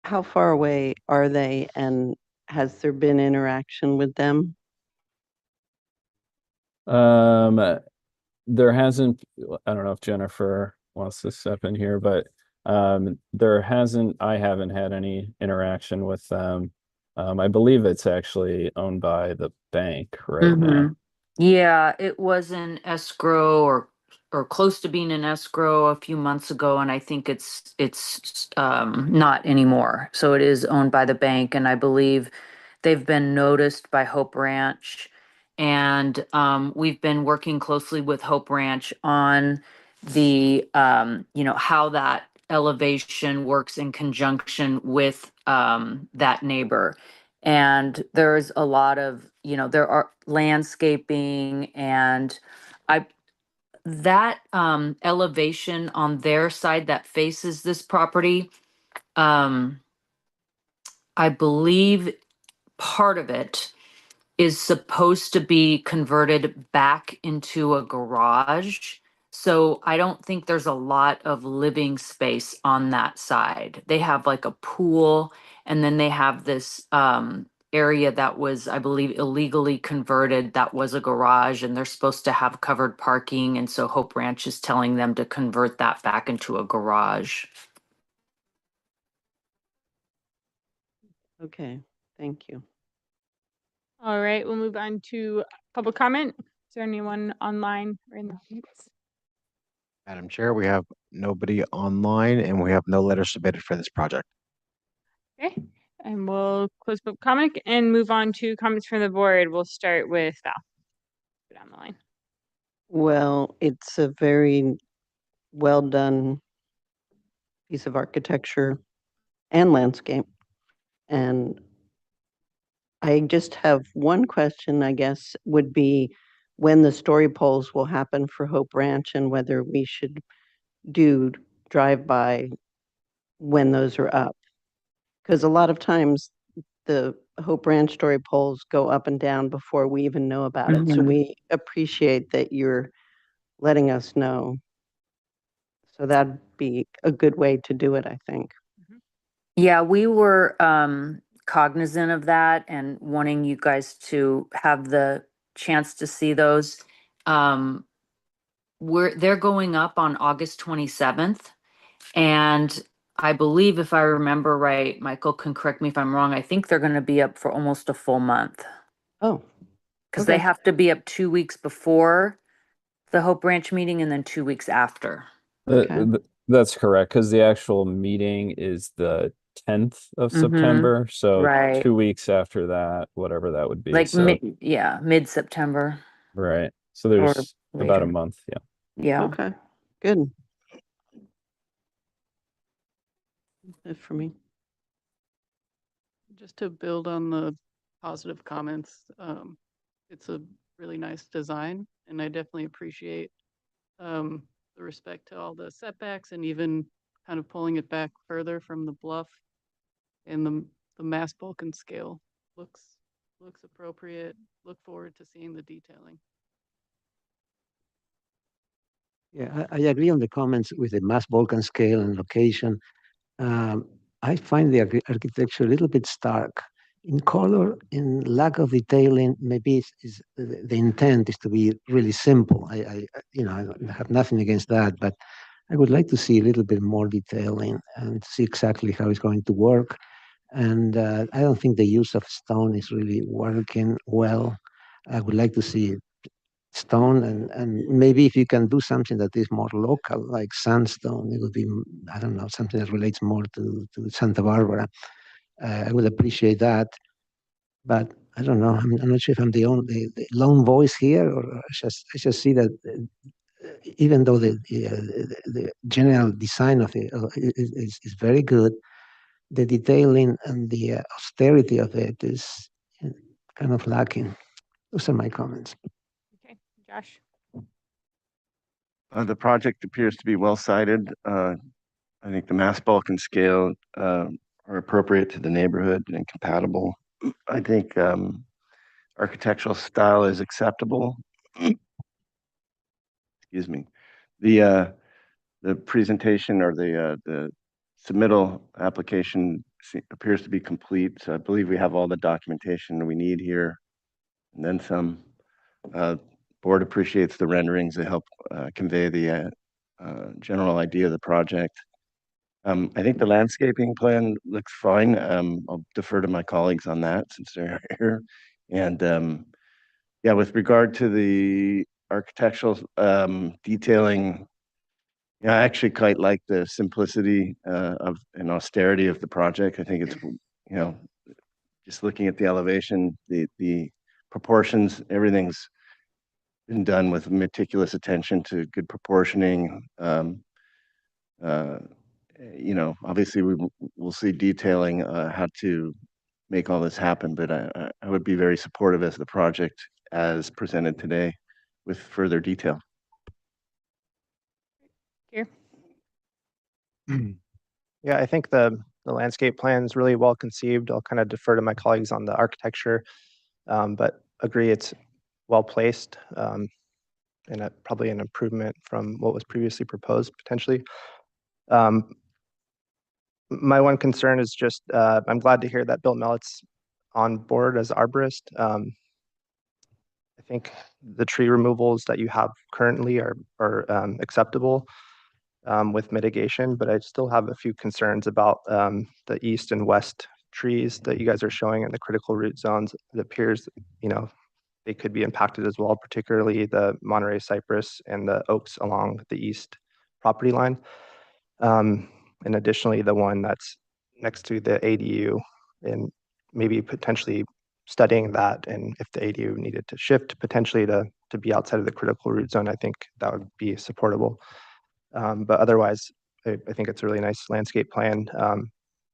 how far away are they, and has there been interaction with them? There hasn't, I don't know if Jennifer wants to step in here, but I haven't had any interaction with them. I believe it's actually owned by the bank right now. Yeah, it was in escrow or close to being in escrow a few months ago, and I think it's not anymore. So it is owned by the bank, and I believe they've been noticed by Hope Ranch, and we've been working closely with Hope Ranch on the how that elevation works in conjunction with that neighbor. And there's a lot of, there are landscaping and that elevation on their side that faces this property, I believe part of it is supposed to be converted back into a garage. So I don't think there's a lot of living space on that side. They have like a pool, and then they have this area that was, I believe, illegally converted that was a garage, and they're supposed to have covered parking. And so Hope Ranch is telling them to convert that back into a garage. Okay, thank you. All right, we'll move on to public comment. Is there anyone online or in the audience? Madam Chair, we have nobody online and we have no letters submitted for this project. Okay, and we'll close public comment and move on to comments from the board. We'll start with Val. Go down the line. Well, it's a very well done piece of architecture and landscape. And I just have one question, I guess, would be when the story polls will happen for Hope Ranch and whether we should do drive-by when those are up. Because a lot of times the Hope Ranch story polls go up and down before we even know about it. So we appreciate that you're letting us know. So that'd be a good way to do it, I think. Yeah, we were cognizant of that and wanting you guys to have the chance to see those. They're going up on August 27th, and I believe if I remember right, Michael can correct me if I'm wrong, I think they're gonna be up for almost a full month. Oh, Cause they Okay. have to be up 2 weeks before the Hope Ranch meeting and then 2 weeks after. Okay. That's correct, because the actual meeting is the 10th of Mhm. September, so Right. 2 weeks after that, whatever that would be. Like So, mid-September right. So or there's about a later. month. Yeah. Yeah. Okay, good. Good for me. Just to build on the positive comments, it's a really nice design, and I definitely appreciate the respect to all the setbacks and even kind of pulling it back further from the bluff, and the mass bulk and scale looks appropriate. Look forward to seeing the detailing. Yeah, I agree on the comments with the mass bulk and scale and location. I find the architecture a little bit stark in color, in lack of detailing. Maybe the intent is to be really simple. I have nothing against that, but I would like to see a little bit more detailing and see exactly how it's going to work. And I don't think the use of stone is really working well. I would like to see stone, and maybe if you can do something that is more local, like sandstone, it would be, I don't know, something that relates more to Santa Barbara. I would appreciate that, but I don't know. I'm not sure if I'm the lone voice here, or I just see that even though the general design of it is very good, the detailing and the austerity of it is kind of lacking. Those are my comments. Okay, Josh. The project appears to be well sited. I think the mass bulk and scale are appropriate to the neighborhood and compatible. I think architectural style is acceptable. Excuse me. The presentation or the submittal application appears to be complete. So I believe we have all the documentation we need here, and then some. Board appreciates the renderings that help convey the general idea of the project. I think the landscaping plan looks fine. I'll defer to my colleagues on that since they're here. And yeah, with regard to the architectural detailing, yeah, I actually quite like the simplicity of and austerity of the project. I think it's, just looking at the elevation, the proportions, everything's been done with meticulous attention to good proportioning. Obviously we'll see detailing how to make all this happen, but I would be very supportive as the project as presented today with further detail. Here. Yeah, I think the landscape plan is really well conceived. I'll kind of defer to my colleagues on the architecture, but agree it's well placed and probably an improvement from what was previously proposed potentially. My one concern is just I'm glad to hear that Bill Mellett's on board as arborist. I think the tree removals that you have currently are acceptable with mitigation, but I still have a few concerns about the east and west trees that you guys are showing in the critical root zones. It appears, they could be impacted as well, particularly the Monterey cypress and the oaks along the east property line. And additionally, the one that's next to the ADU, and maybe potentially studying that, and if the ADU needed to shift potentially to be outside of the critical root zone, I think that would be supportable. But otherwise, I think it's a really nice landscape plan.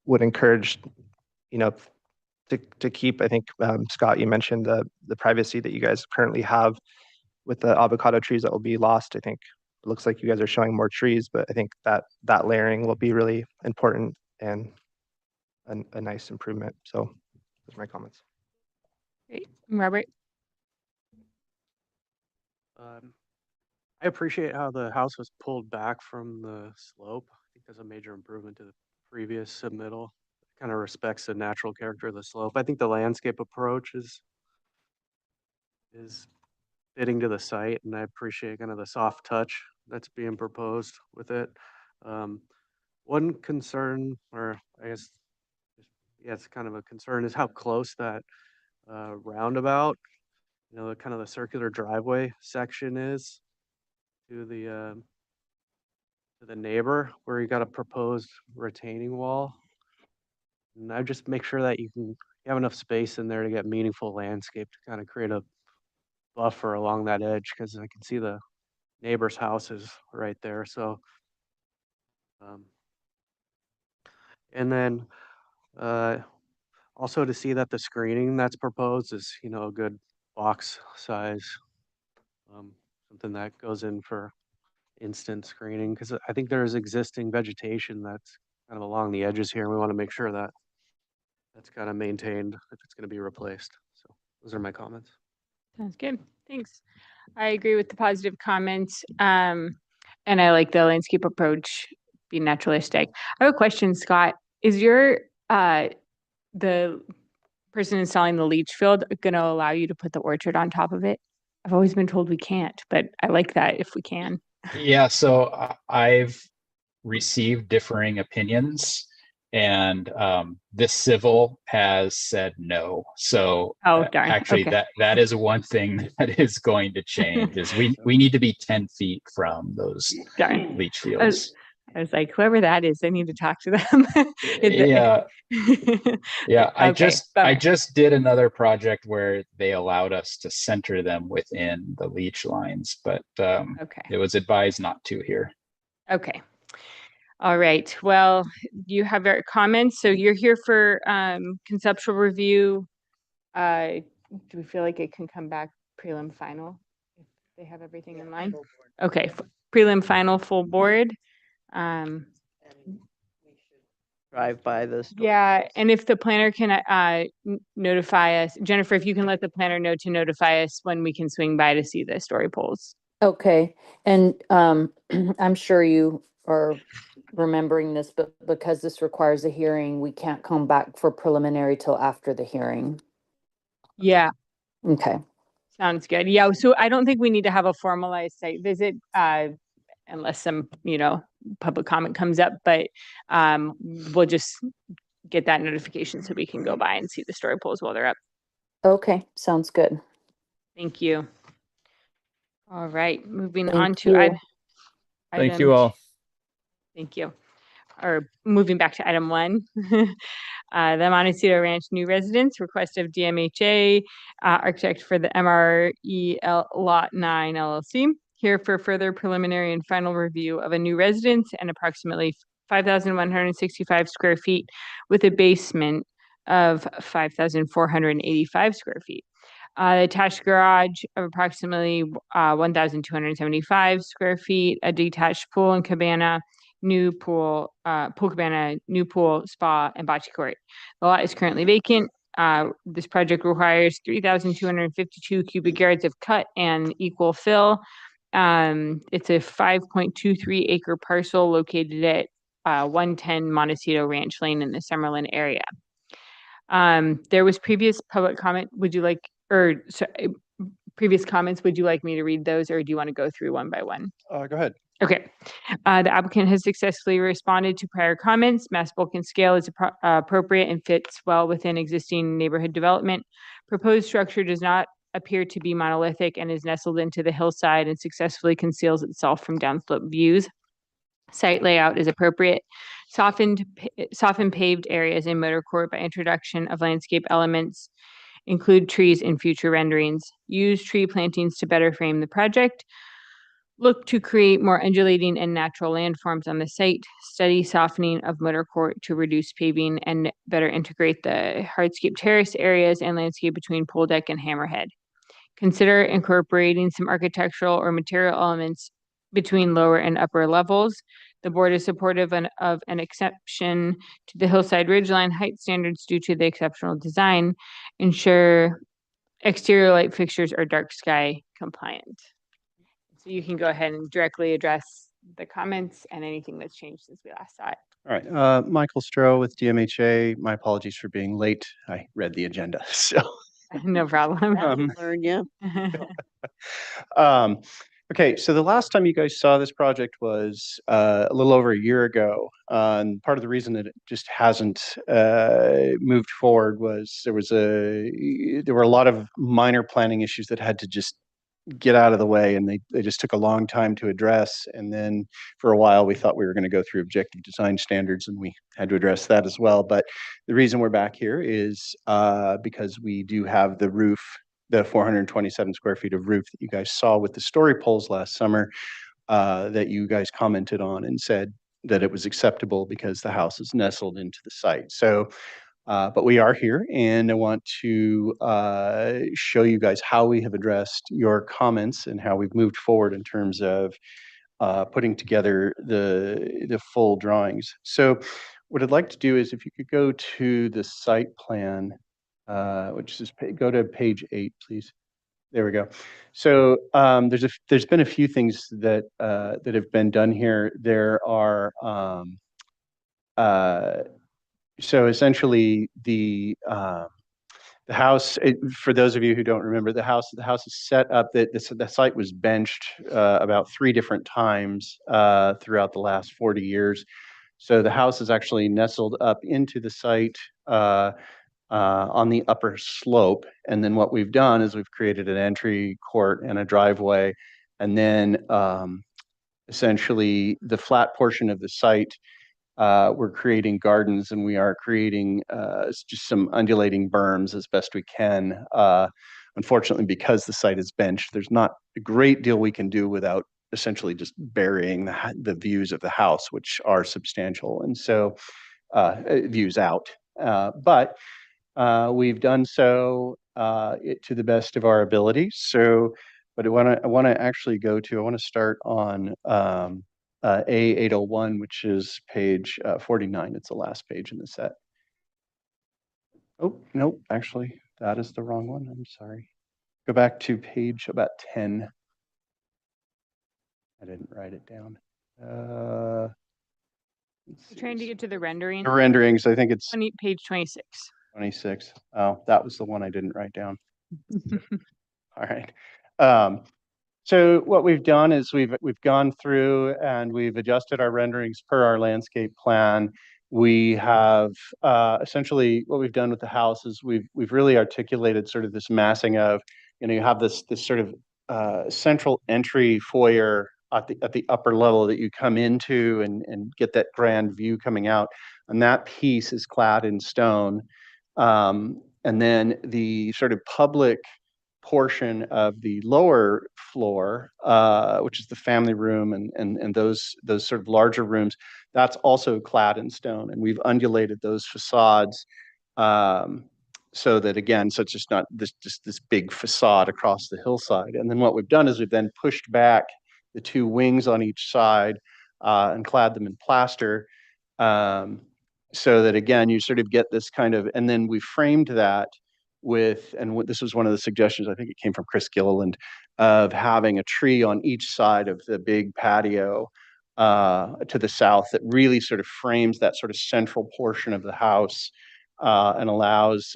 Would encourage, to keep, I think, Scott, you mentioned the privacy that you guys currently have with the avocado trees that will be lost. I think it looks like you guys are showing more trees, but I think that layering will be really important and a nice improvement. So those are my comments. Great. Robert. I appreciate how the house was pulled back from the slope. I think that's a major improvement to the previous submittal. Kind of respects the natural character of the slope. I think the landscape approach is fitting to the site, and I appreciate kind of the soft touch that's being proposed with it. One concern, or I guess, yeah, it's kind of a concern, is how close that roundabout, the kind of the circular driveway section is to the neighbor, where you got a proposed retaining wall. And I just make sure that you have enough space in there to get meaningful landscape to kind of create a buffer along that edge, because I can see the neighbor's house is right there. So, and then also to see that the screening that's proposed is, a good box size, something that goes in for instant screening, because I think there's existing vegetation that's kind of along the edges here. And we want to make sure that that's kind of maintained if it's going to be replaced. So those are my comments. Sounds good. Thanks. I agree with the positive comments. And I like the landscape approach, be naturalistic. I have a question, Scott. Is your the person installing the leach field going to allow you to put the orchard on top of it? I've always been told we can't, but I like that if we can. Yeah, so I've received differing opinions, and this civil has said no. So Oh, darn. actually, Okay. that is one thing that is going to change. Is we need to be 10 feet from those Darn. leach fields. I was like, whoever that is, I need to talk to them. Yeah. Yeah, I Okay, bummer. just did another project where they allowed us to center them within the leach lines, but Okay. it was advised not to here. Okay. All right. Well, you have your comments. So you're here for conceptual review. Do we feel like it can come back prelim final if they have everything in line? Okay. Prelim final full board. Drive by this. Yeah, and if the planner can notify us, Jennifer, if you can let the planner know to notify us when we can swing by to see the story poles. Okay, and I'm sure you are remembering this, but because this requires a hearing, we can't come back for preliminary till after the hearing. Yeah, Okay, sounds good. Yeah, so I don't think we need to have a formalized site visit unless some, public comment comes up, but we'll just get that notification so we can go by and see the story poles while they're up. okay, sounds good. Thank you. All right, moving Thank on to you. Thank item you all. Thank you. Or moving back to item 1, the Montecito Ranch new residents request of DMHA, architect for the MRE Lot 9 LLC, here for further preliminary and final review of a new residence and approximately 5,165 square feet with a basement of 5,485 square feet. Attached garage of approximately 1,275 square feet, a detached pool and cabana, new pool, pool cabana, new pool, spa, and bocce court. The lot is currently vacant. This project requires 3,252 cubic yards of cut and equal fill. It's a 5.23 acre parcel located at 110 Montecito Ranch Lane in the Summerlin area. There was previous public comment. Would you like, previous comments, would you like me to read those, or do you want to go through one by one? Go ahead. Okay. The applicant has successfully responded to prior comments. Mass bulk and scale is appropriate and fits well within existing neighborhood development. Proposed structure does not appear to be monolithic and is nestled into the hillside and successfully conceals itself from downslope views. Site layout is appropriate. Softened paved areas in motor court by introduction of landscape elements. Include trees in future renderings. Use tree plantings to better frame the project. Look to create more undulating and natural landforms on the site. Study softening of motor court to reduce paving and better integrate the hardscape terrace areas and landscape between pool deck and hammerhead. Consider incorporating some architectural or material elements between lower and upper levels. The board is supportive of an exception to the hillside ridgeline height standards due to the exceptional design. Ensure exterior light fixtures are dark sky compliant. So you can go ahead and directly address the comments and anything that's changed since we last saw it. All right. Michael Stroh with DMHA. My apologies for being late. I read the agenda. So No problem. Learn, yeah. Okay, so the last time you guys saw this project was a little over a year ago. And part of the reason that it just hasn't moved forward was there were a lot of minor planning issues that had to just get out of the way, and they just took a long time to address. And then for a while, we thought we were going to go through objective design standards, and we had to address that as well. But the reason we're back here is because we do have the roof, the 427 square feet of roof that you guys saw with the story poles last summer, that you guys commented on and said that it was acceptable because the house is nestled into the site. So but we are here, and I want to show you guys how we have addressed your comments and how we've moved forward in terms of putting together the full drawings. So what I'd like to do is if you could go to the site plan, which is go to page 8, please. There we go. So there's been a few things that that have been done here. There are so essentially the house, for those of you who don't remember, the house is set up that the site was benched about 3 different times throughout the last 40 years. So the house is actually nestled up into the site on the upper slope. And then what we've done is we've created an entry court and a driveway. And then essentially the flat portion of the site, we're creating gardens, and we are creating just some undulating berms as best we can. Unfortunately, because the site is benched, there's not a great deal we can do without essentially just burying the views of the house, which are substantial. And so views out. But we've done so to the best of our ability. So, but I want to actually go to, I want to start on A801, which is page 49. It's the last page in the set. Oh, nope, actually, that is the wrong one. I'm sorry. Go back to page about 10. I didn't write it down. Trying to get to the rendering. The renderings, I think it's page 26. 26. Oh, that was the one I didn't write down. All right. So what we've done is we've gone through and we've adjusted our renderings per our landscape plan. We have essentially what we've done with the house is we've really articulated sort of this massing of, you have this sort of central entry foyer at the upper level that you come into and get that grand view coming out, and that piece is clad in stone. And then the sort of public portion of the lower floor, which is the family room and those sort of larger rooms, that's also clad in stone, and we've undulated those facades so that again, so it's just not this big facade across the hillside. And then what we've done is we've then pushed back the 2 wings on each side and clad them in plaster, so that again you sort of get this kind of, and then we framed that with, and this was one of the suggestions, I think it came from Chris Gilliland, of having a tree on each side of the big patio to the south that really sort of frames that sort of central portion of the house and allows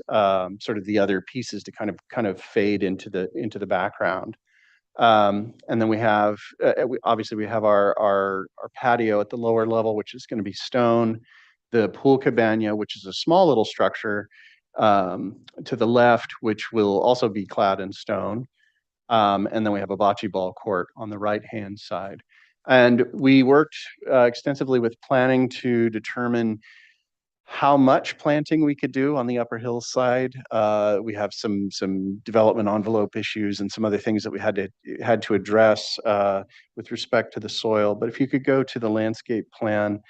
sort of the other pieces to kind of fade into the background. And then we have obviously we have our patio at the lower level, which is going to be stone. The pool cabana, which is a small little structure to the left, which will also be clad in stone. And then we have a bocce ball court on the right-hand side. And we worked extensively with planning to determine how much planting we could do on the upper hillside. We have some development envelope issues and some other things that we had to address with respect to the soil. But if you could go to the landscape plan,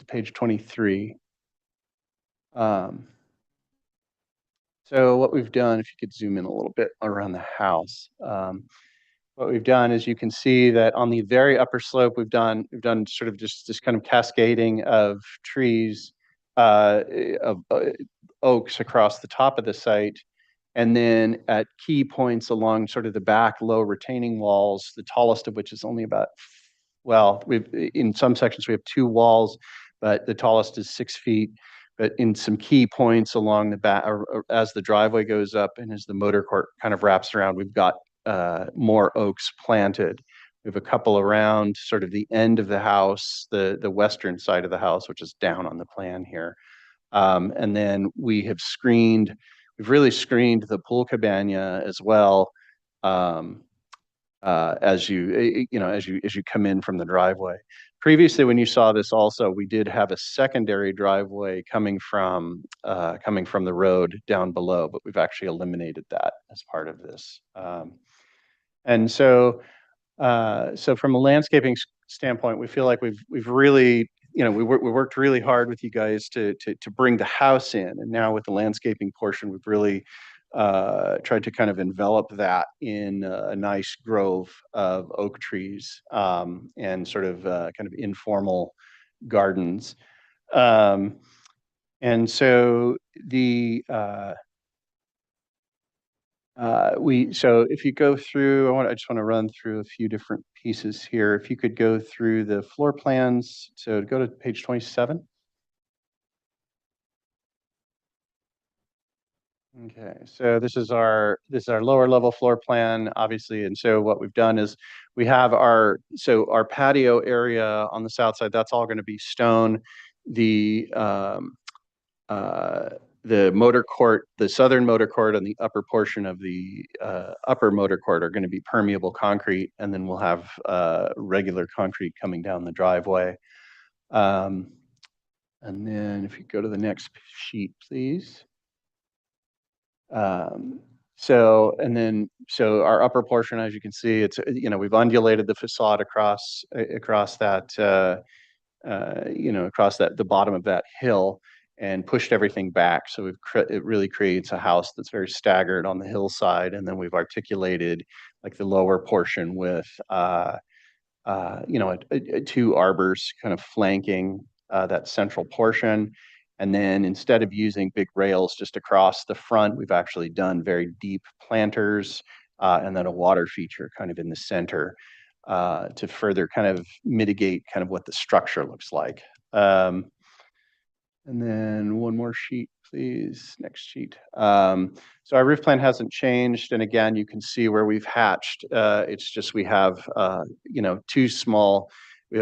page 23. So what we've done, if you could zoom in a little bit around the house, what we've done is you can see that on the very upper slope, we've done sort of just this kind of cascading of trees, of oaks across the top of the site. And then at key points along sort of the back low retaining walls, the tallest of which is only about, well, in some sections we have 2 walls, but the tallest is 6 feet. But in some key points along the back, or as the driveway goes up and as the motor court kind of wraps around, we've got more oaks planted. We have a couple around sort of the end of the house, the western side of the house, which is down on the plan here. And then we've really screened the pool cabana as well. As you come in from the driveway. Previously, when you saw this also, we did have a secondary driveway coming from the road down below, but we've actually eliminated that as part of this. And so from a landscaping standpoint, we feel like we've really, we worked really hard with you guys to bring the house in, and now with the landscaping portion, we've really tried to kind of envelop that in a nice grove of oak trees and sort of kind of informal gardens. And so so if you go through, I just want to run through a few different pieces here. If you could go through the floor plans, so go to page 27. Okay, so this is our lower level floor plan, obviously, and so what we've done is we have our patio area on the south side. That's all going to be stone. The motor court, the southern motor court, and the upper portion of the upper motor court are going to be permeable concrete, and then we'll have regular concrete coming down the driveway. And then if you go to the next sheet, please. So our upper portion, as you can see, it's, we've undulated the facade across that, across the bottom of that hill and pushed everything back. So it really creates a house that's very staggered on the hillside. And then we've articulated like the lower portion with, two arbors kind of flanking that central portion. And then instead of using big rails just across the front, we've actually done very deep planters and then a water feature kind of in the center to further kind of mitigate kind of what the structure looks like. And then one more sheet, please. Next sheet. So our roof plan hasn't changed. And again, you can see where we've hatched. It's just we have, we have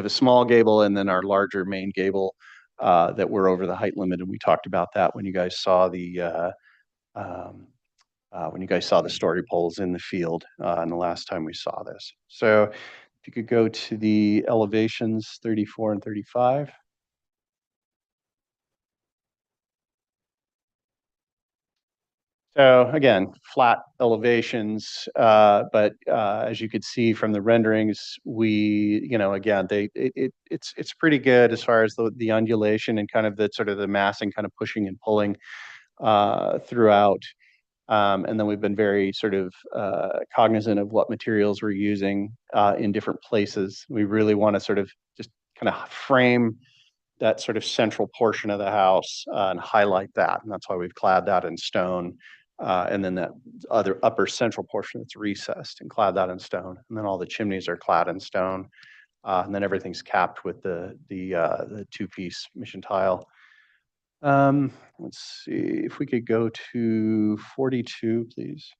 a small gable and then our larger main gable that we're over the height limit. And we talked about that when you guys saw the story poles in the field and the last time we saw this. So if you could go to the elevations 34 and 35. So again, flat elevations, but as you could see from the renderings, again, it's pretty good as far as the undulation and kind of the sort of the massing kind of pushing and pulling throughout. And then we've been very sort of cognizant of what materials we're using in different places. We really want to sort of just kind of frame that sort of central portion of the house and highlight that. And that's why we've clad that in stone. And then that other upper central portion that's recessed and clad that in stone. And then all the chimneys are clad in stone. And then everything's capped with the two-piece mission tile. Let's see if we could go to 42, please.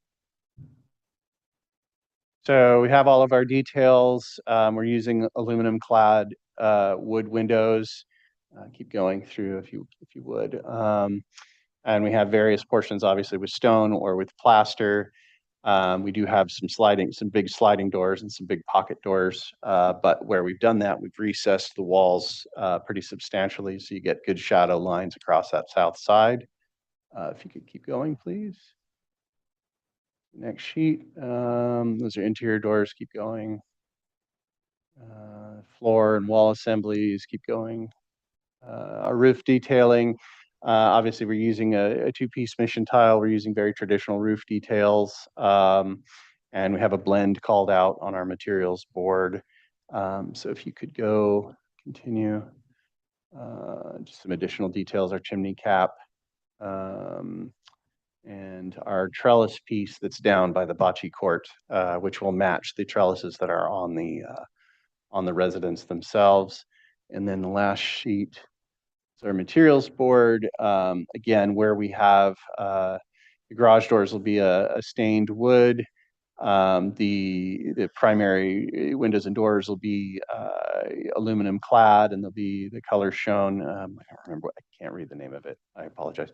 So we have all of our details. We're using aluminum clad wood windows. Keep going through if you would. And we have various portions, obviously, with stone or with plaster. We do have some big sliding doors and some big pocket doors. But where we've done that, we've recessed the walls pretty substantially, so you get good shadow lines across that south side. If you could keep going, please. Next sheet. Those are interior doors. Keep going. Floor and wall assemblies. Keep going. Our roof detailing. Obviously, we're using a two-piece mission tile. We're using very traditional roof details. And we have a blend called out on our materials board. So if you could go, continue. Just some additional details, our chimney cap. And our trellis piece that's down by the bocce court, which will match the trellises that are on the residents themselves. And then the last sheet. So our materials board, again, where we have the garage doors will be a stained wood. The primary windows and doors will be aluminum clad, and there'll be the colors shown. I don't remember. I can't read the name of it. I apologize.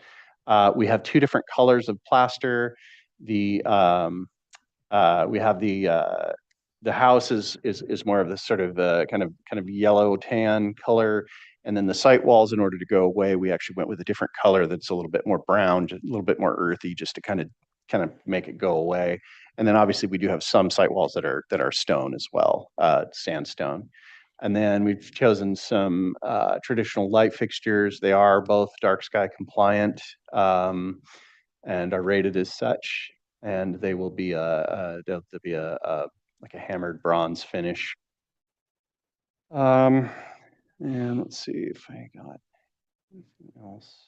We have two different colors of plaster. We have the house is more of this sort of kind of yellow tan color. And then the site walls, in order to go away, we actually went with a different color that's a little bit more brown, just a little bit more earthy, just to kind of make it go away. And then obviously we do have some site walls that are stone as well, sandstone. And then we've chosen some traditional light fixtures. They are both dark sky compliant and are rated as such. And they will be they'll be like a hammered bronze finish. And let's see if I got anything else.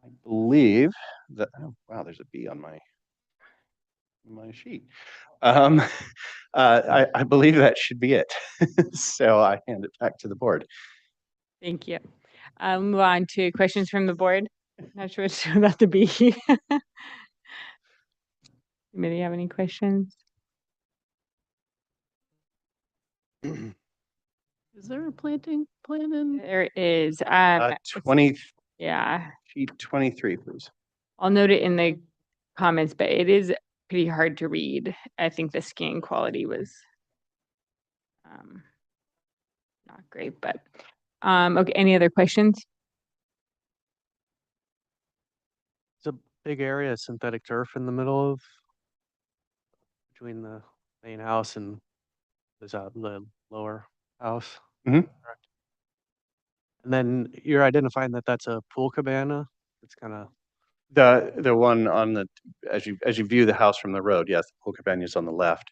I believe that, oh, wow, there's a B on my sheet. I believe that should be it. So I hand it back to the board. Thank you. I'll move on to questions from the board. Not sure what's about the B. Anybody have any questions? Is there a planting plan in? There is. 20, Yeah, sheet 23, please. I'll note it in the comments, but it is pretty hard to read. I think the scan quality was not great, but okay, any other questions? It's a big area of synthetic turf in the middle of between the main house and the lower house. Mhm. Correct. And then you're identifying that that's a pool cabana. It's kind of The one on the, as you view the house from the road, yes, the pool cabana is on the left.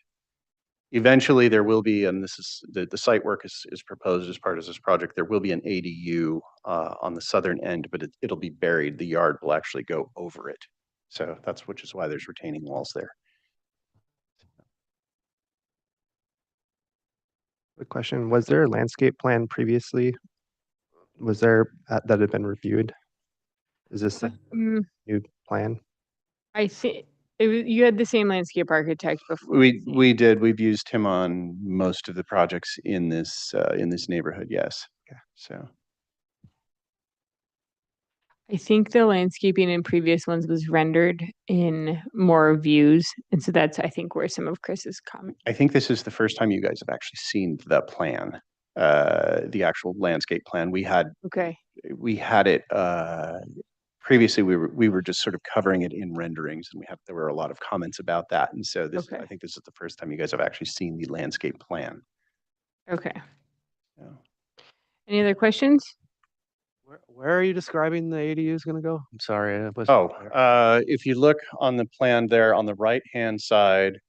Eventually there will be, and this is the site work is proposed as part of this project, there will be an ADU on the southern end, but it'll be buried. The yard will actually go over it. So which is why there's retaining walls there. Quick question, was there a landscape plan previously? Was there that had been reviewed? Is this a new plan? I think you had the same landscape architect before. We did. We've used him on most of the projects in this neighborhood. Yes. Okay. So I think the landscaping in previous ones was rendered in more views. And so that's, I think, where some of Chris's comments. I think this is the first time you guys have actually seen the plan, the actual landscape plan. We had it previously. We were just sort of covering it in renderings, and there were a lot of comments about that. And so I think this is the first time you guys have actually seen the landscape plan. Okay. Yeah. Any other questions? where are you describing the ADU is going to go? I'm sorry. If you look on the plan there on the right-hand side,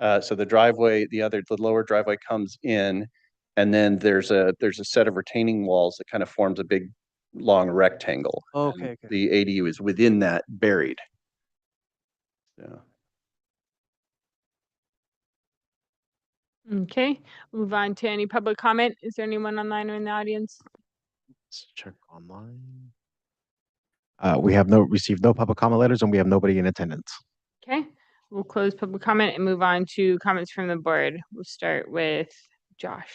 so the driveway, the lower driveway comes in, and then there's a set of retaining walls that kind of forms a big long rectangle. Okay. The ADU is within that, buried. So. Okay, move on to any public comment. Is there anyone online or in the audience? Let's check online. We have received no public comment letters, and we have nobody in attendance. Okay, we'll close public comment and move on to comments from the board. We'll start with Josh.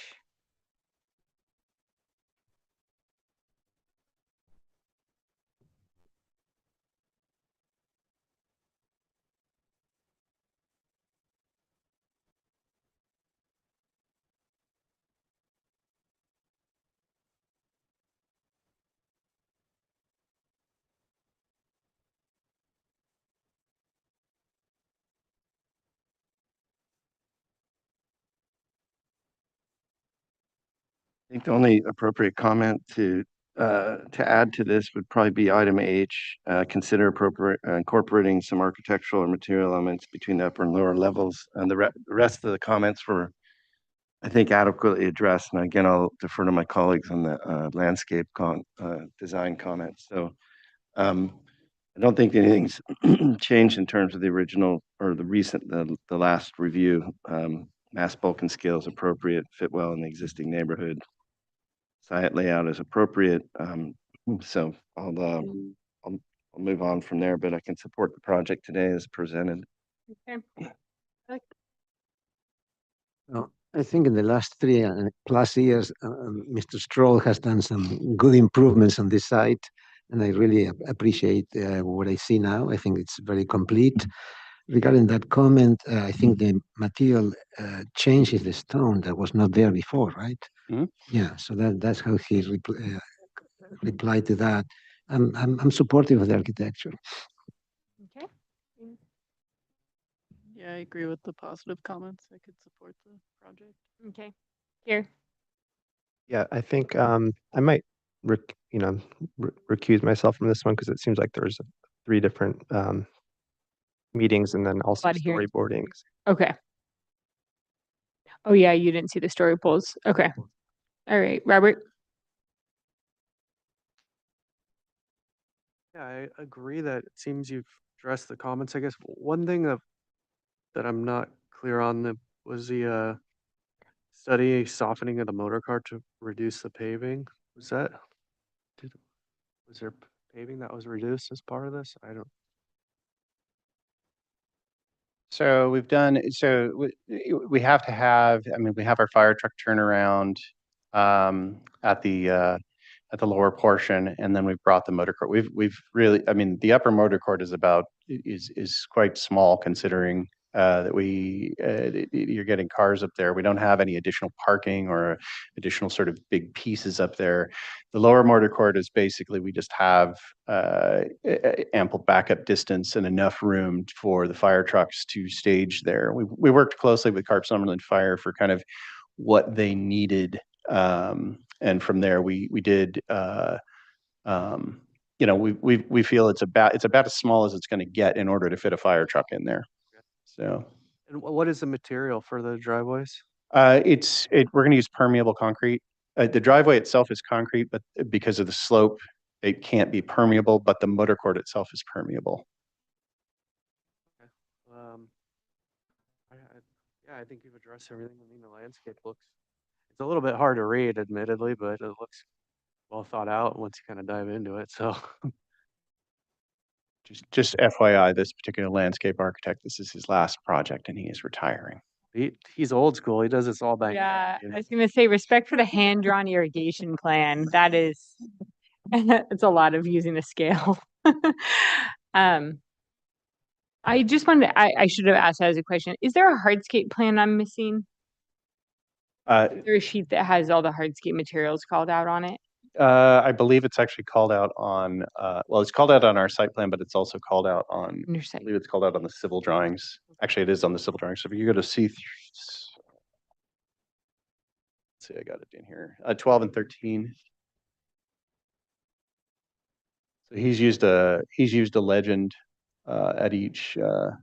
I think the only appropriate comment to add to this would probably be item H. Consider incorporating some architectural or material elements between the upper and lower levels. And the rest of the comments were, I think, adequately addressed. And again, I'll defer to my colleagues on the landscape design comments. So I don't think anything's changed in terms of the original or the last review. Mass bulk and scale is appropriate, fit well in the existing neighborhood. Site layout is appropriate. So I'll I'll move on from there, but I can support the project today as presented. Okay. Well, I think in the last 3+ years, Mr. Stroll has done some good improvements on this site, and I really appreciate what I see now. I think it's very complete. Regarding that comment, I think the material changes the stone that was not there before, right? Yeah, so that's how he replied to that. I'm supportive of the architecture. Okay. Yeah, I agree with the positive comments. I could support the project. Okay. Here. Yeah, I think I might recuse myself from this one because it seems like there's 3 different meetings and then also lot of hearings. storyboardings. Okay. Oh yeah, you didn't see the story polls. Okay. All right, Robert. Yeah, I agree that it seems you've addressed the comments. I guess one thing that I'm not clear on was the study softening of the motor car to reduce the paving. Was there paving that was reduced as part of this? I don't. So we have to have, I mean, we have our fire truck turnaround at the lower portion, and then we've brought the motor court. We've really, I mean, the upper motor court is quite small considering that you're getting cars up there. We don't have any additional parking or additional sort of big pieces up there. The lower motor court is basically, we just have ample backup distance and enough room for the fire trucks to stage there. We worked closely with Summerlin Fire for kind of what they needed. And from there, we did, you know, we feel it's about as small as it's going to get in order to fit a fire truck in there. So. And what is the material for the driveways? We're going to use permeable concrete. The driveway itself is concrete, but because of the slope, it can't be permeable, but the motor court itself is permeable. Yeah, I think you've addressed everything. I mean, the landscape it's a little bit hard to read, admittedly, but it looks well thought out once you kind of dive into it. So Just FYI, this particular landscape architect, this is his last project and he is retiring. he's old school. He does this all by Yeah, hand, I was gonna say respect for the hand-drawn irrigation plan. That is, it's a lot of using a scale. I just wanted I should have asked as a question. Is there a hardscape plan I'm missing? Is there a sheet that has all the hardscape materials called out on it? I believe it's actually called out on, well, it's called out on our site plan, but it's also called out on, Your I site. believe it's called out on the civil drawings. Actually, it is on the civil drawings. So if you go to let's see, I got it in here, 12 and 13. So he's used a legend at each, if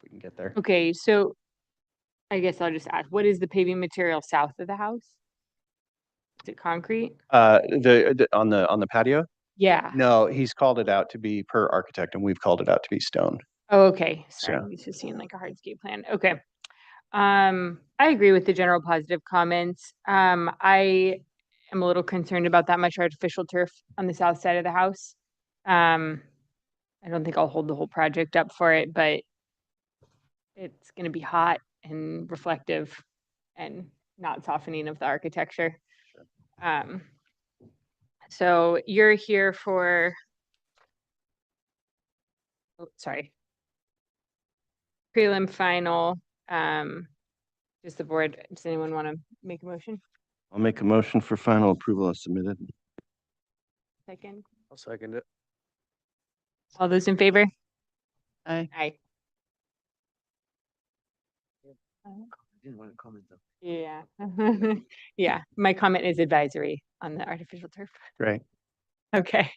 we can get there. Okay, so I guess I'll just ask, what is the paving material south of the house? Is it concrete? On the patio? Yeah. No, he's called it out to be per architect and we've called it out to be stone. Oh, okay. Sorry, So- I'm used to seeing like a hardscape plan. Okay. I agree with the general positive comments. I am a little concerned about that much artificial turf on the south side of the house. I don't think I'll hold the whole project up for it, but it's gonna be hot and reflective and not softening of the architecture. So you're here for, oh, sorry. Prelim final, does the board, does anyone want to make a motion? I'll make a motion for final approval as submitted. Second, I'll second it. all those in favor? Aye. Aye. I didn't want to comment though. Yeah. Yeah, my comment is advisory on the artificial turf. Great. Okay.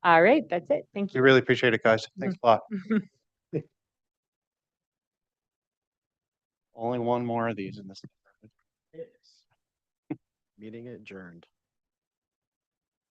All right, that's it. Thank We you. really appreciate it, guys. Thanks a lot. Only one more of these in this. Meeting adjourned.